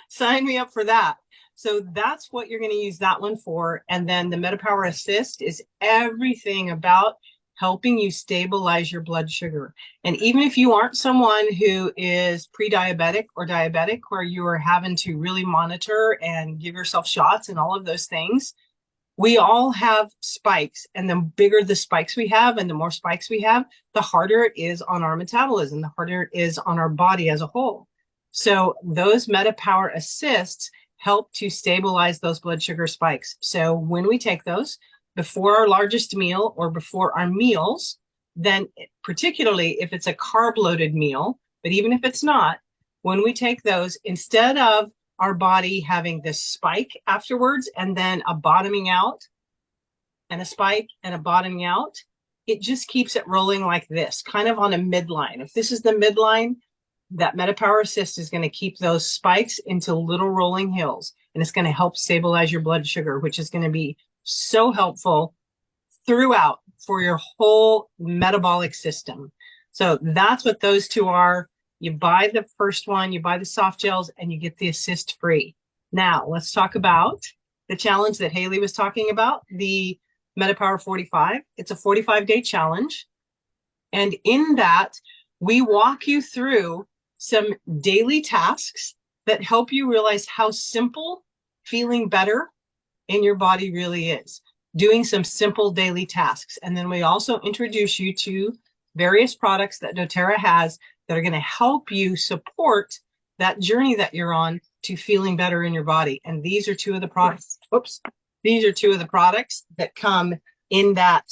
Sign me up for that. So that's what you're going to use that one for. And then the MetaPWR Assist is everything about helping you stabilize your blood sugar. And even if you aren't someone who is pre-diabetic or diabetic, where you are having to really monitor and give yourself shots and all of those things, we all have spikes, and the bigger the spikes we have and the more spikes we have, the harder it is on our metabolism, the harder it is on our body as a whole. So those MetaPWR Assists help to stabilize those blood sugar spikes. So when we take those before our largest meal or before our meals, then particularly if it's a carb-loaded meal, but even if it's not, when we take those, instead of our body having this spike afterwards and then a bottoming out and a spike and a bottoming out, it just keeps it rolling like this, kind of on a midline. If this is the midline, that MetaPWR Assist is going to keep those spikes into little rolling hills, and it's going to help stabilize your blood sugar, which is going to be so helpful throughout for your whole metabolic system. So that's what those two are. You buy the first one, you buy the soft gels, and you get the assist free. Now let's talk about the challenge that Hayley was talking about, the MetaPWR 45. It's a 45-day challenge. And in that, we walk you through some daily tasks that help you realize how simple feeling better in your body really is. Doing some simple daily tasks. And then we also introduce you to various products that doTERRA has that are going to help you support that journey that you're on to feeling better in your body. And these are two of the products. These are two of the products that come in that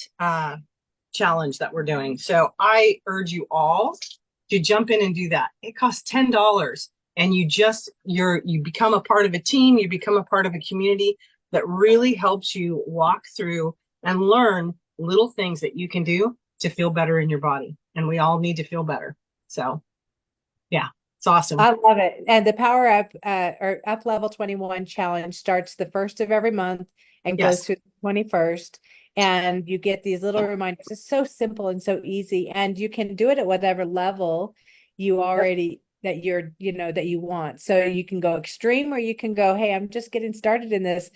challenge that we're doing. So I urge you all to jump in and do that. It costs $10, and you become a part of a team. You become a part of a community that really helps you walk through and learn little things that you can do to feel better in your body. And we all need to feel better. So yeah, it's awesome.
I love it. And the Power Up or Up Level 21 challenge starts the first of every month and goes through the 21st. And you get these little reminders. It's so simple and so easy. And you can do it at whatever level you already that you're, that you want. So you can go extreme, or you can go, hey, I'm just getting started in this,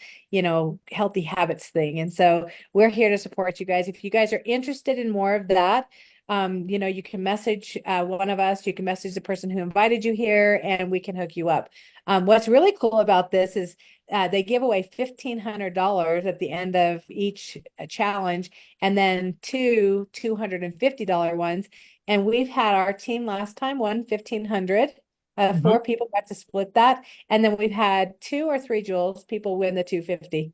healthy habits thing. And so we're here to support you guys. If you guys are interested in more of that, you can message one of us, you can message the person who invited you here, and we can hook you up. What's really cool about this is they give away $1,500 at the end of each challenge, and then two $250 ones. And we've had our team last time won $1,500. 4 people got to split that, and then we've had 2 or 3 Jules people win the $250.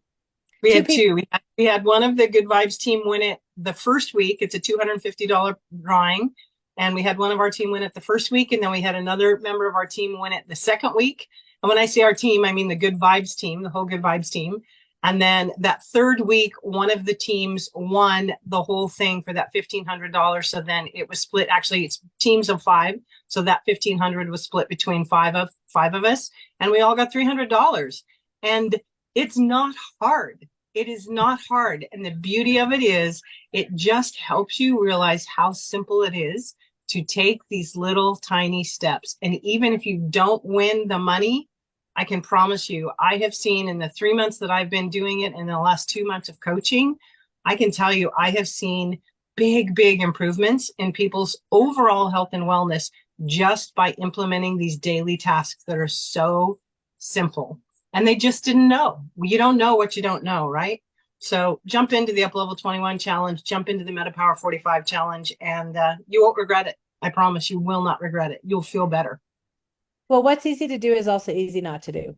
We had 2. We had one of the Good Vibes team win it the first week. It's a $250 drawing. And we had one of our team win it the first week. And then we had another member of our team win it the second week. And when I say our team, I mean the Good Vibes team, the whole Good Vibes team. And then that third week, one of the teams won the whole thing for that $1,500. So then it was split. Actually, it's teams of 5. So that $1,500 was split between 5 of us. And we all got $300. And it's not hard. It is not hard. And the beauty of it is it just helps you realize how simple it is to take these little tiny steps. And even if you don't win the money, I can promise you, I have seen in the 3 months that I've been doing it and the last 2 months of coaching, I can tell you, I have seen big, big improvements in people's overall health and wellness just by implementing these daily tasks that are so simple. And they just didn't know. You don't know what you don't know, right? So jump into the Up Level 21 challenge, jump into the MetaPWR 45 challenge, and you won't regret it. I promise you will not regret it. You'll feel better.
Well, what's easy to do is also easy not to do.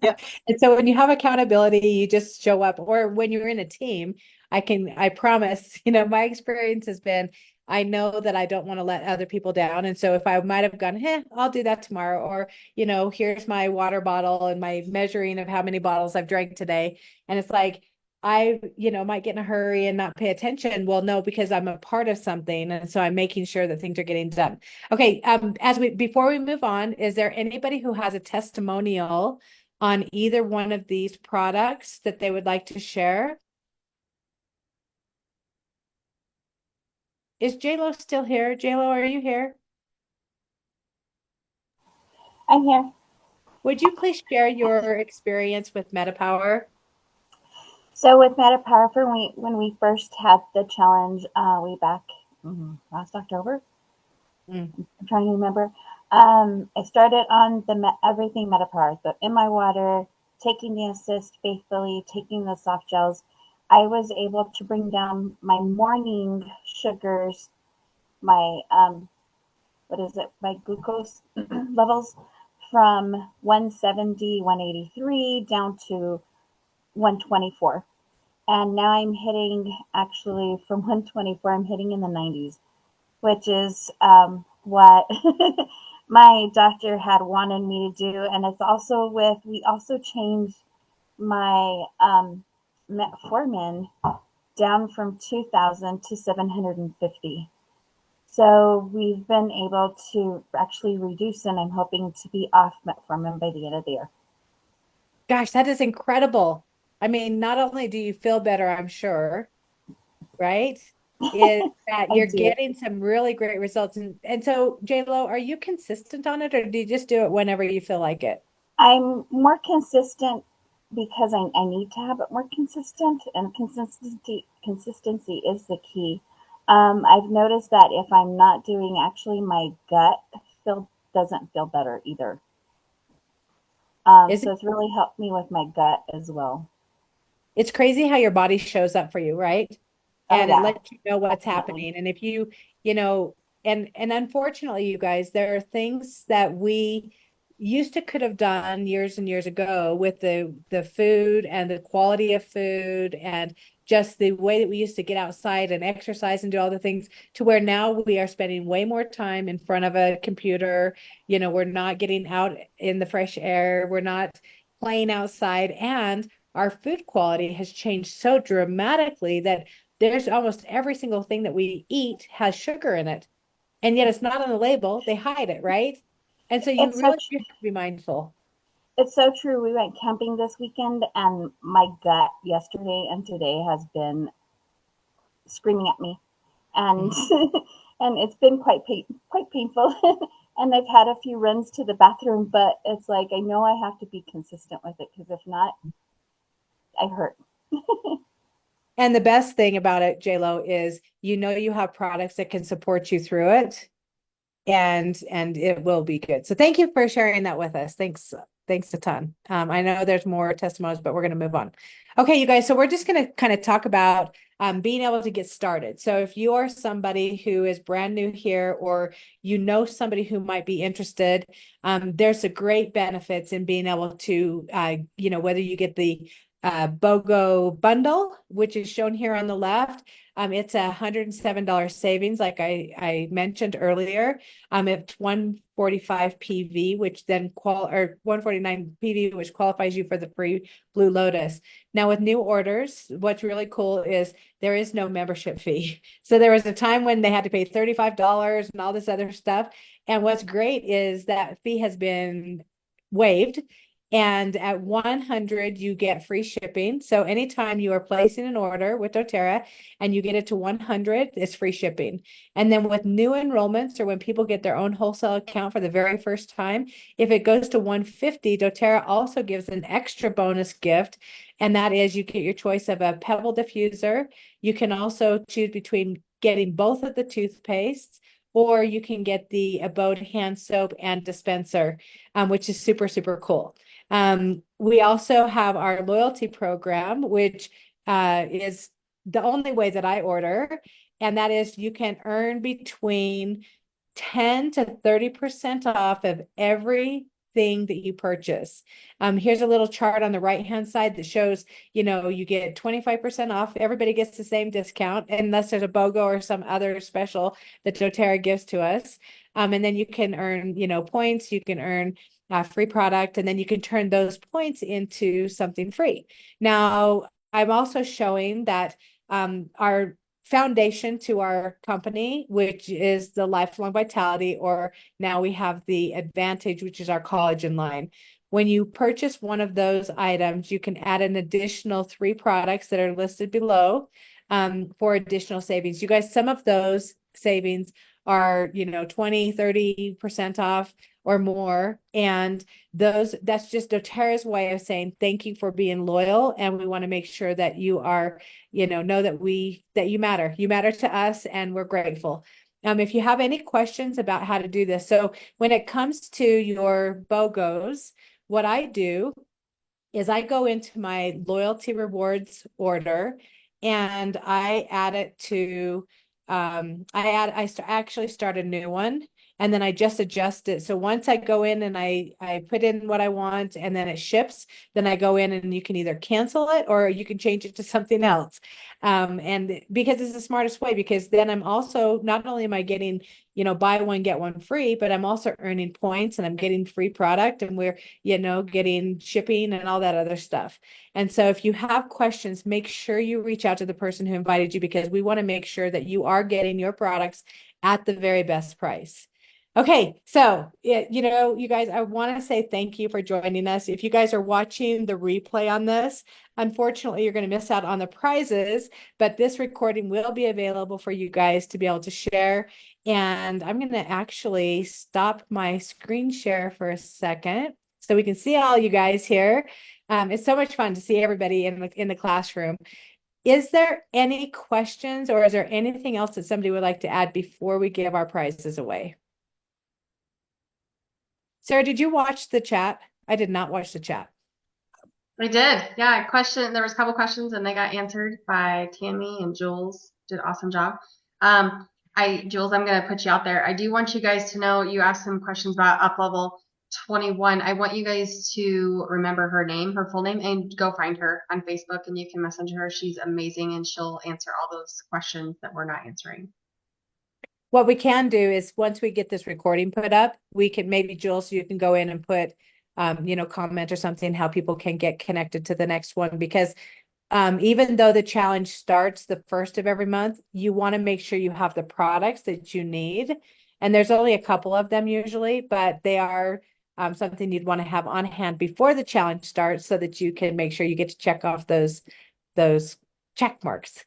Yep.
And so when you have accountability, you just show up. Or when you're in a team, I promise, my experience has been, I know that I don't want to let other people down. And so if I might have gone, I'll do that tomorrow. Or, here's my water bottle and my measuring of how many bottles I've drank today. And it's like, I, might get in a hurry and not pay attention. Well, no, because I'm a part of something. And so I'm making sure that things are getting done. Okay. Before we move on, is there anybody who has a testimonial on either one of these products that they would like to share? Is JLo still here? JLo, are you here?
I'm here.
Would you please share your experience with MetaPWR?
So with MetaPWR, when we first had the challenge way back last October, I'm trying to remember. I started on the everything MetaPWR, so in my water, taking the assist faithfully, taking the soft gels. I was able to bring down my morning sugars, my my glucose levels from 170, 183 down to 124. And now I'm hitting, actually from 124, I'm hitting in the 90s, which is what my doctor had wanted me to do. And it's also we also changed my metformin down from 2,000 to 750. So we've been able to actually reduce, and I'm hoping to be off metformin by the end of the year.
Gosh, that is incredible. I mean, not only do you feel better, I'm sure, right? Is that
I
you're
do.
getting some really great results. And so, J-Lo, are you consistent on it, or do you just do it whenever you feel like it?
I'm more consistent because I need to have it more consistent, and consistency is the key. I've noticed that if I'm not doing, actually my gut feel doesn't feel better either.
Is
So
it?
it's really helped me with my gut as well.
It's crazy how your body shows up for you, right?
Oh
And it
yeah,
lets you know what's
definitely.
happening. And if you know, and unfortunately, you guys, there are things that we used to could have done years and years ago with the food and the quality of food and just the way that we used to get outside and exercise and do all the things, to where now we are spending way more time in front of a computer. You know, we're not getting out in the fresh air. We're not playing outside, and our food quality has changed so dramatically that there's almost every single thing that we eat has sugar in it. And yet it's not on the label. They hide it, right? And so you
It's so
really do have to be mindful.
it's so true. We went camping this weekend, and my gut yesterday and today has been screaming at me, and
Mhm.
and it's been quite painful. And I've had a few runs to the bathroom, but it's like I know I have to be consistent with it, because if not, I hurt.
And the best thing about it, JLo, is you know you have products that can support you through it, and it will be good. So thank you for sharing that with us. Thanks a ton. I know there's more testimonies, but we're going to move on. Okay, you guys, so we're just going to kind of talk about being able to get started. So if you are somebody who is brand new here, or you know somebody who might be interested, there's a great benefits in being able to, whether you get the BOGO bundle, which is shown here on the left. It's $107 savings, like I mentioned earlier. It's 145 PV, which then or 149 PV, which qualifies you for the free Blue Lotus. Now, with new orders, what's really cool is there is no membership fee. So there was a time when they had to pay $35 and all this other stuff. And what's great is that fee has been waived. And at 100, you get free shipping. So anytime you are placing an order with Doterra and you get it to 100, it's free shipping. And then with new enrollments, or when people get their own wholesale account for the very first time, if it goes to 150, doTERRA also gives an extra bonus gift. And that is, you get your choice of a pebble diffuser. You can also choose between getting both of the toothpastes, or you can get the Abode hand soap and dispenser, which is super, super cool. We also have our loyalty program, which is the only way that I order. And that is, you can earn between 10 to 30% off of everything that you purchase. Here's a little chart on the right-hand side that shows, you get 25% off. Everybody gets the same discount, unless there's a BOGO or some other special that doTERRA gives to us. And then you can earn, points, you can earn free product, and then you can turn those points into something free. Now, I'm also showing that our foundation to our company, which is the Lifelong Vitality, or now we have the Advantage, which is our collagen line. When you purchase one of those items, you can add an additional 3 products that are listed below for additional savings. You guys, some of those savings are, 20, 30% off or more. And that's just doTERRA's way of saying thank you for being loyal. And we want to make sure that you are, know that you matter. You matter to us, and we're grateful. If you have any questions about how to do this. So when it comes to your BOGOs, what I do is I go into my loyalty rewards order, and I add it to actually start a new one, and then I just adjust it. So once I go in and I put in what I want, and then it ships, then I go in and you can either cancel it or you can change it to something else. And because it's the smartest way, because then I'm also, not only am I getting, buy one, get one free, but I'm also earning points and I'm getting free product, and we're, getting shipping and all that other stuff. And so if you have questions, make sure you reach out to the person who invited you, because we want to make sure that you are getting your products at the very best price. Okay, so you guys, I want to say thank you for joining us. If you guys are watching the replay on this, unfortunately, you're going to miss out on the prizes, but this recording will be available for you guys to be able to share. And I'm going to actually stop my screen share for a second so we can see all you guys here. It's so much fun to see everybody in the classroom. Is there any questions, or is there anything else that somebody would like to add before we give our prizes away? Sarah, did you watch the chat? I did not watch the chat.
I did. Yeah, there was a couple questions and they got answered by Tammy, and Jules did an awesome job. Jules, I'm going to put you out there. I do want you guys to know, you asked some questions about up level 21. I want you guys to remember her name, her full name, and go find her on Facebook, and you can message her. She's amazing, and she'll answer all those questions that we're not answering.
What we can do is, once we get this recording put up, we can maybe, Jules, you can go in and put, comment or something, how people can get connected to the next one, because even though the challenge starts the first of every month, you want to make sure you have the products that you need. And there's only a couple of them usually, but they are something you'd want to have on hand before the challenge starts, so that you can make sure you get to check off those check marks.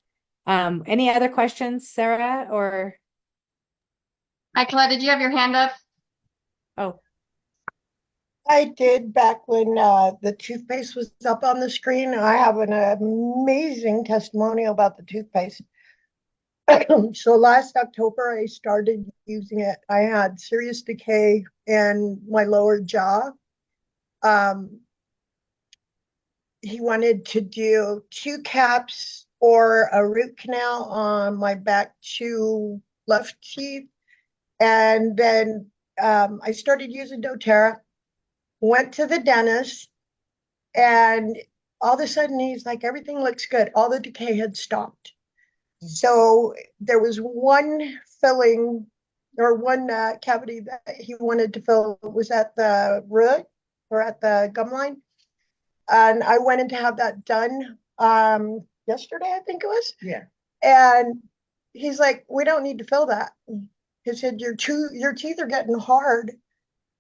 Any other questions, Sarah, or?
Hi, Colette, did you have your hand up?
Oh,
I did back when the toothpaste was up on the screen. I have an amazing testimonial about the toothpaste. So last October, I started using it. I had serious decay in my lower jaw. He wanted to do 2 caps or a root canal on my back 2 left teeth. And then I started using Doterra, went to the dentist, and all of a sudden he's like, everything looks good. All the decay had stopped. So there was one filling, or one cavity that he wanted to fill, was at the root, or at the gum line. And I went in to have that done yesterday, I think it was.
Yeah.
And he's like, we don't need to fill that. He said, your teeth are getting hard.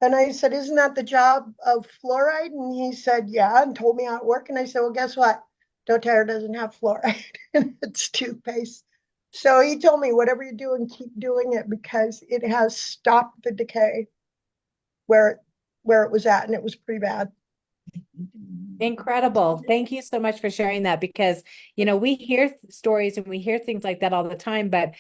And I said, isn't that the job of fluoride? And he said, yeah, and told me how it worked. And I said, well, guess what? Doterra doesn't have fluoride, and it's toothpaste. So he told me, whatever you're doing, keep doing it, because it has stopped the decay where it was at, and it was pretty bad.
incredible. Thank you so much for sharing that, because, we hear stories and we hear things like that all the time, but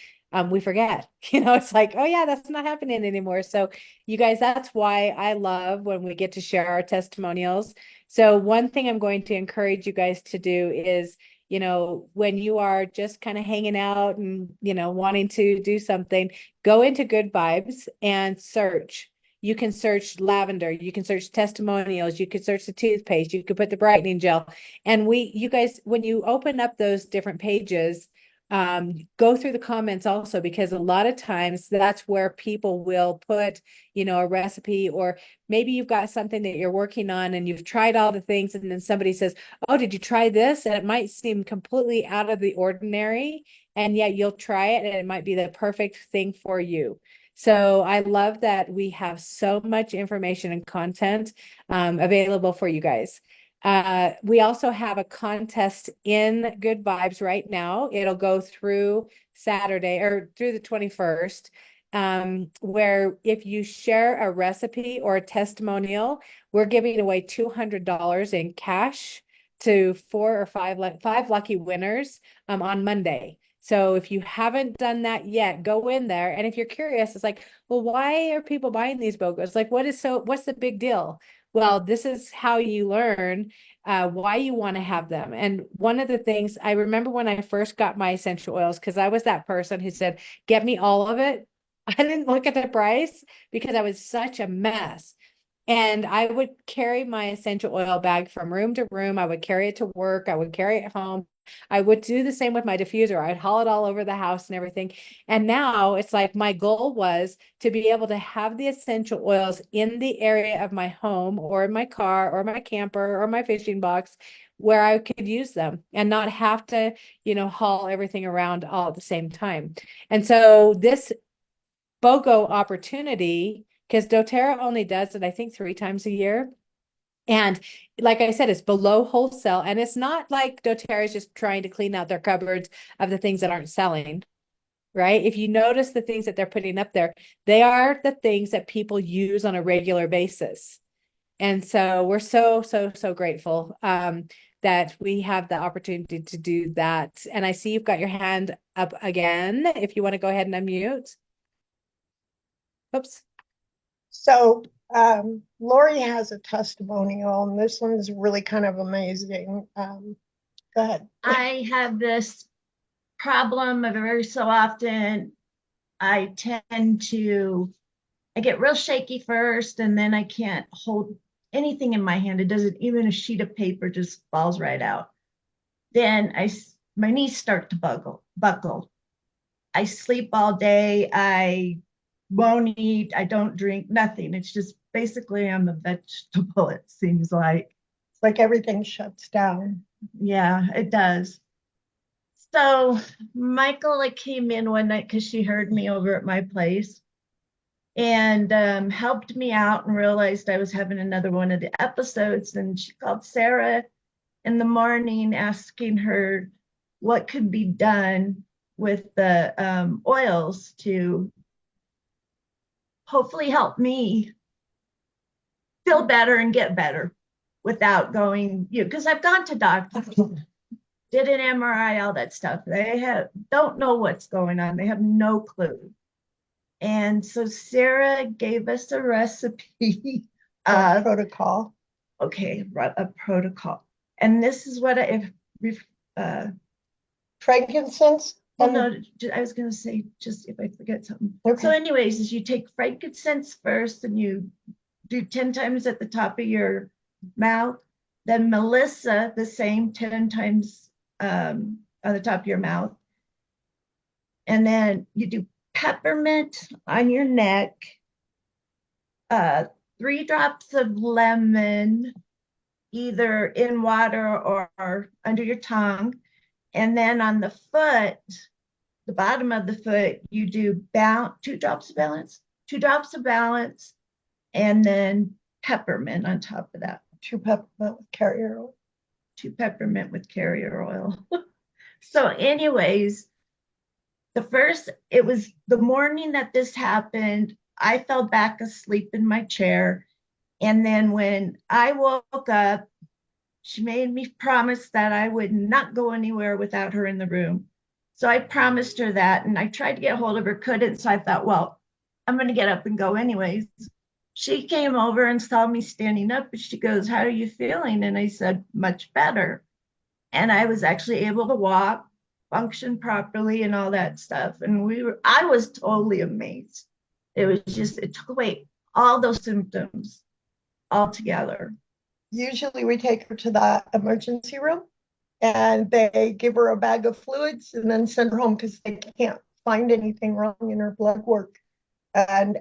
we forget, it's like, oh yeah, that's not happening anymore. So you guys, that's why I love when we get to share our testimonials. So one thing I'm going to encourage you guys to do is, when you are just kind of hanging out and, wanting to do something, go into Good Vibes and search. You can search lavender, you can search testimonials, you could search the toothpaste, you could put the brightening gel. And you guys, when you open up those different pages, go through the comments also, because a lot of times that's where people will put, a recipe, or maybe you've got something that you're working on and you've tried all the things, and then somebody says, oh, did you try this? And it might seem completely out of the ordinary, and yet you'll try it and it might be the perfect thing for you. So I love that we have so much information and content available for you guys. We also have a contest in Good Vibes right now. It'll go through Saturday, or through the 21st, where if you share a recipe or a testimonial, we're giving away $200 in cash to 4 or 5 lucky winners on Monday. So if you haven't done that yet, go in there. And if you're curious, it's like, well, why are people buying these BOGOs? Like, what's the big deal? Well, this is how you learn why you want to have them. And one of the things I remember when I first got my essential oils, because I was that person who said, get me all of it. I didn't look at the price because I was such a mess. And I would carry my essential oil bag from room to room. I would carry it to work. I would carry it home. I would do the same with my diffuser. I'd haul it all over the house and everything. And now it's like my goal was to be able to have the essential oils in the area of my home, or in my car, or my camper, or my fishing box, where I could use them and not have to, haul everything around all at the same time. And so this BOGO opportunity, because doTERRA only does it, I think, 3 times a year. And like I said, it's below wholesale, and it's not like doTERRA is just trying to clean out their cupboards of the things that aren't selling, right? If you notice the things that they're putting up there, they are the things that people use on a regular basis. And so we're so, so, so grateful that we have the opportunity to do that. And I see you've got your hand up again, if you want to go ahead and unmute. Oops.
So Lori has a testimonial, and this one is really kind of amazing. Go ahead.
I have this problem of every so often I get real shaky first, and then I can't hold anything in my hand. It doesn't, even a sheet of paper just falls right out. Then my knees start to buckle. I sleep all day. I won't eat. I don't drink, nothing. It's just basically I'm a vegetable, it seems like.
It's like everything shuts down.
Yeah, it does. So Michaela came in one night because she heard me over at my place and helped me out and realized I was having another one of the episodes. And she called Sarah in the morning asking her what could be done with the oils to hopefully help me feel better and get better without going, because I've gone to doctors, did an MRI, all that stuff. They don't know what's going on. They have no clue. And so Sarah gave us a recipe.
Protocol.
Okay, a protocol. And this is what
frankincense.
Well, no, I was going to say, just if I forget something.
Okay.
So anyways, is you take frankincense first and you do 10 times at the top of your mouth. Then Melissa, the same 10 times on the top of your mouth. And then you do peppermint on your neck, 3 drops of lemon, either in water or under your tongue. And then on the foot, the bottom of the foot, you do 2 drops of balance, and then peppermint on top of that.
2 peppermint with carrier oil.
2 peppermint with carrier oil. So anyways, it was the morning that this happened, I fell back asleep in my chair. And then when I woke up, she made me promise that I would not go anywhere without her in the room. So I promised her that, and I tried to get a hold of her, couldn't. So I thought, well, I'm going to get up and go anyways. She came over and saw me standing up, and she goes, "How are you feeling?" And I said, "Much better." And I was actually able to walk, function properly, and all that stuff. And I was totally amazed. It took away all those symptoms altogether.
Usually we take her to the emergency room and they give her a bag of fluids and then send her home because they can't find anything wrong in her blood work. And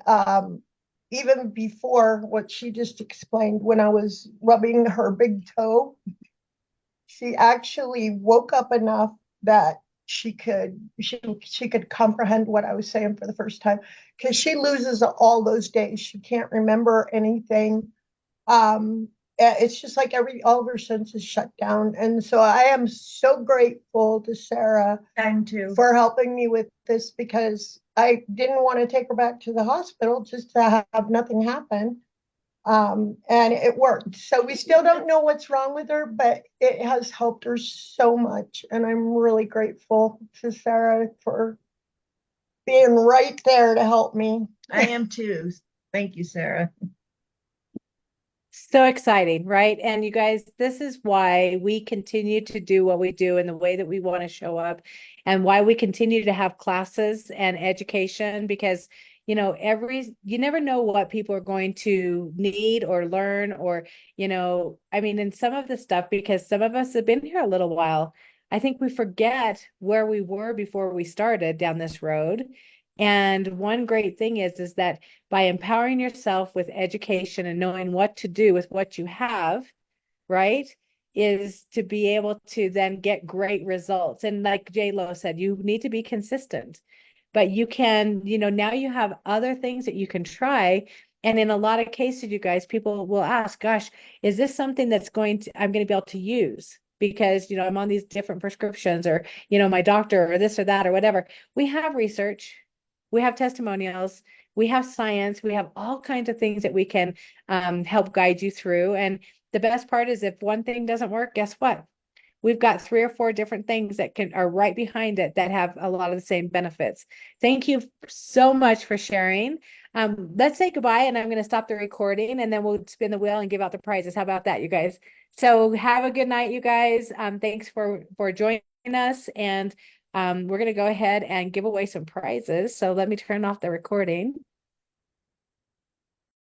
even before what she just explained, when I was rubbing her big toe, she actually woke up enough that she could comprehend what I was saying for the first time, because she loses all those days. She can't remember anything. It's just like all of her senses shut down. And so I am so grateful to Sarah for helping me with this, because I didn't want to take her back to the hospital just to have nothing happen. And it worked. So we still don't know what's wrong with her, but it has helped her so much. And I'm really grateful to Sarah for being right there to help me.
I am too. Thank you, Sarah.
So exciting, right? And you guys, this is why we continue to do what we do in the way that we want to show up, and why we continue to have classes and education, because you never know what people are going to need or learn, or in some of the stuff, because some of us have been here a little while, I think we forget where we were before we started down this road. And one great thing is that by empowering yourself with education and knowing what to do with what you have, right, is to be able to then get great results. And like J-Lo said, you need to be consistent. but you can, now you have other things that you can try. And in a lot of cases, you guys, people will ask, gosh, is this something that's I'm going to be able to use? Because, I'm on these different prescriptions, or, my doctor, or this or that or whatever. We have research, we have testimonials, we have science, we have all kinds of things that we can help guide you through. And the best part is, if one thing doesn't work, guess what? We've got 3 or 4 different things that are right behind it that have a lot of the same benefits. Thank you so much for sharing. Let's say goodbye, and I'm going to stop the recording, and then we'll spin the wheel and give out the prizes. How about that, you guys? So have a good night, you guys. Thanks for joining us, and we're going to go ahead and give away some prizes. So let me turn off the recording.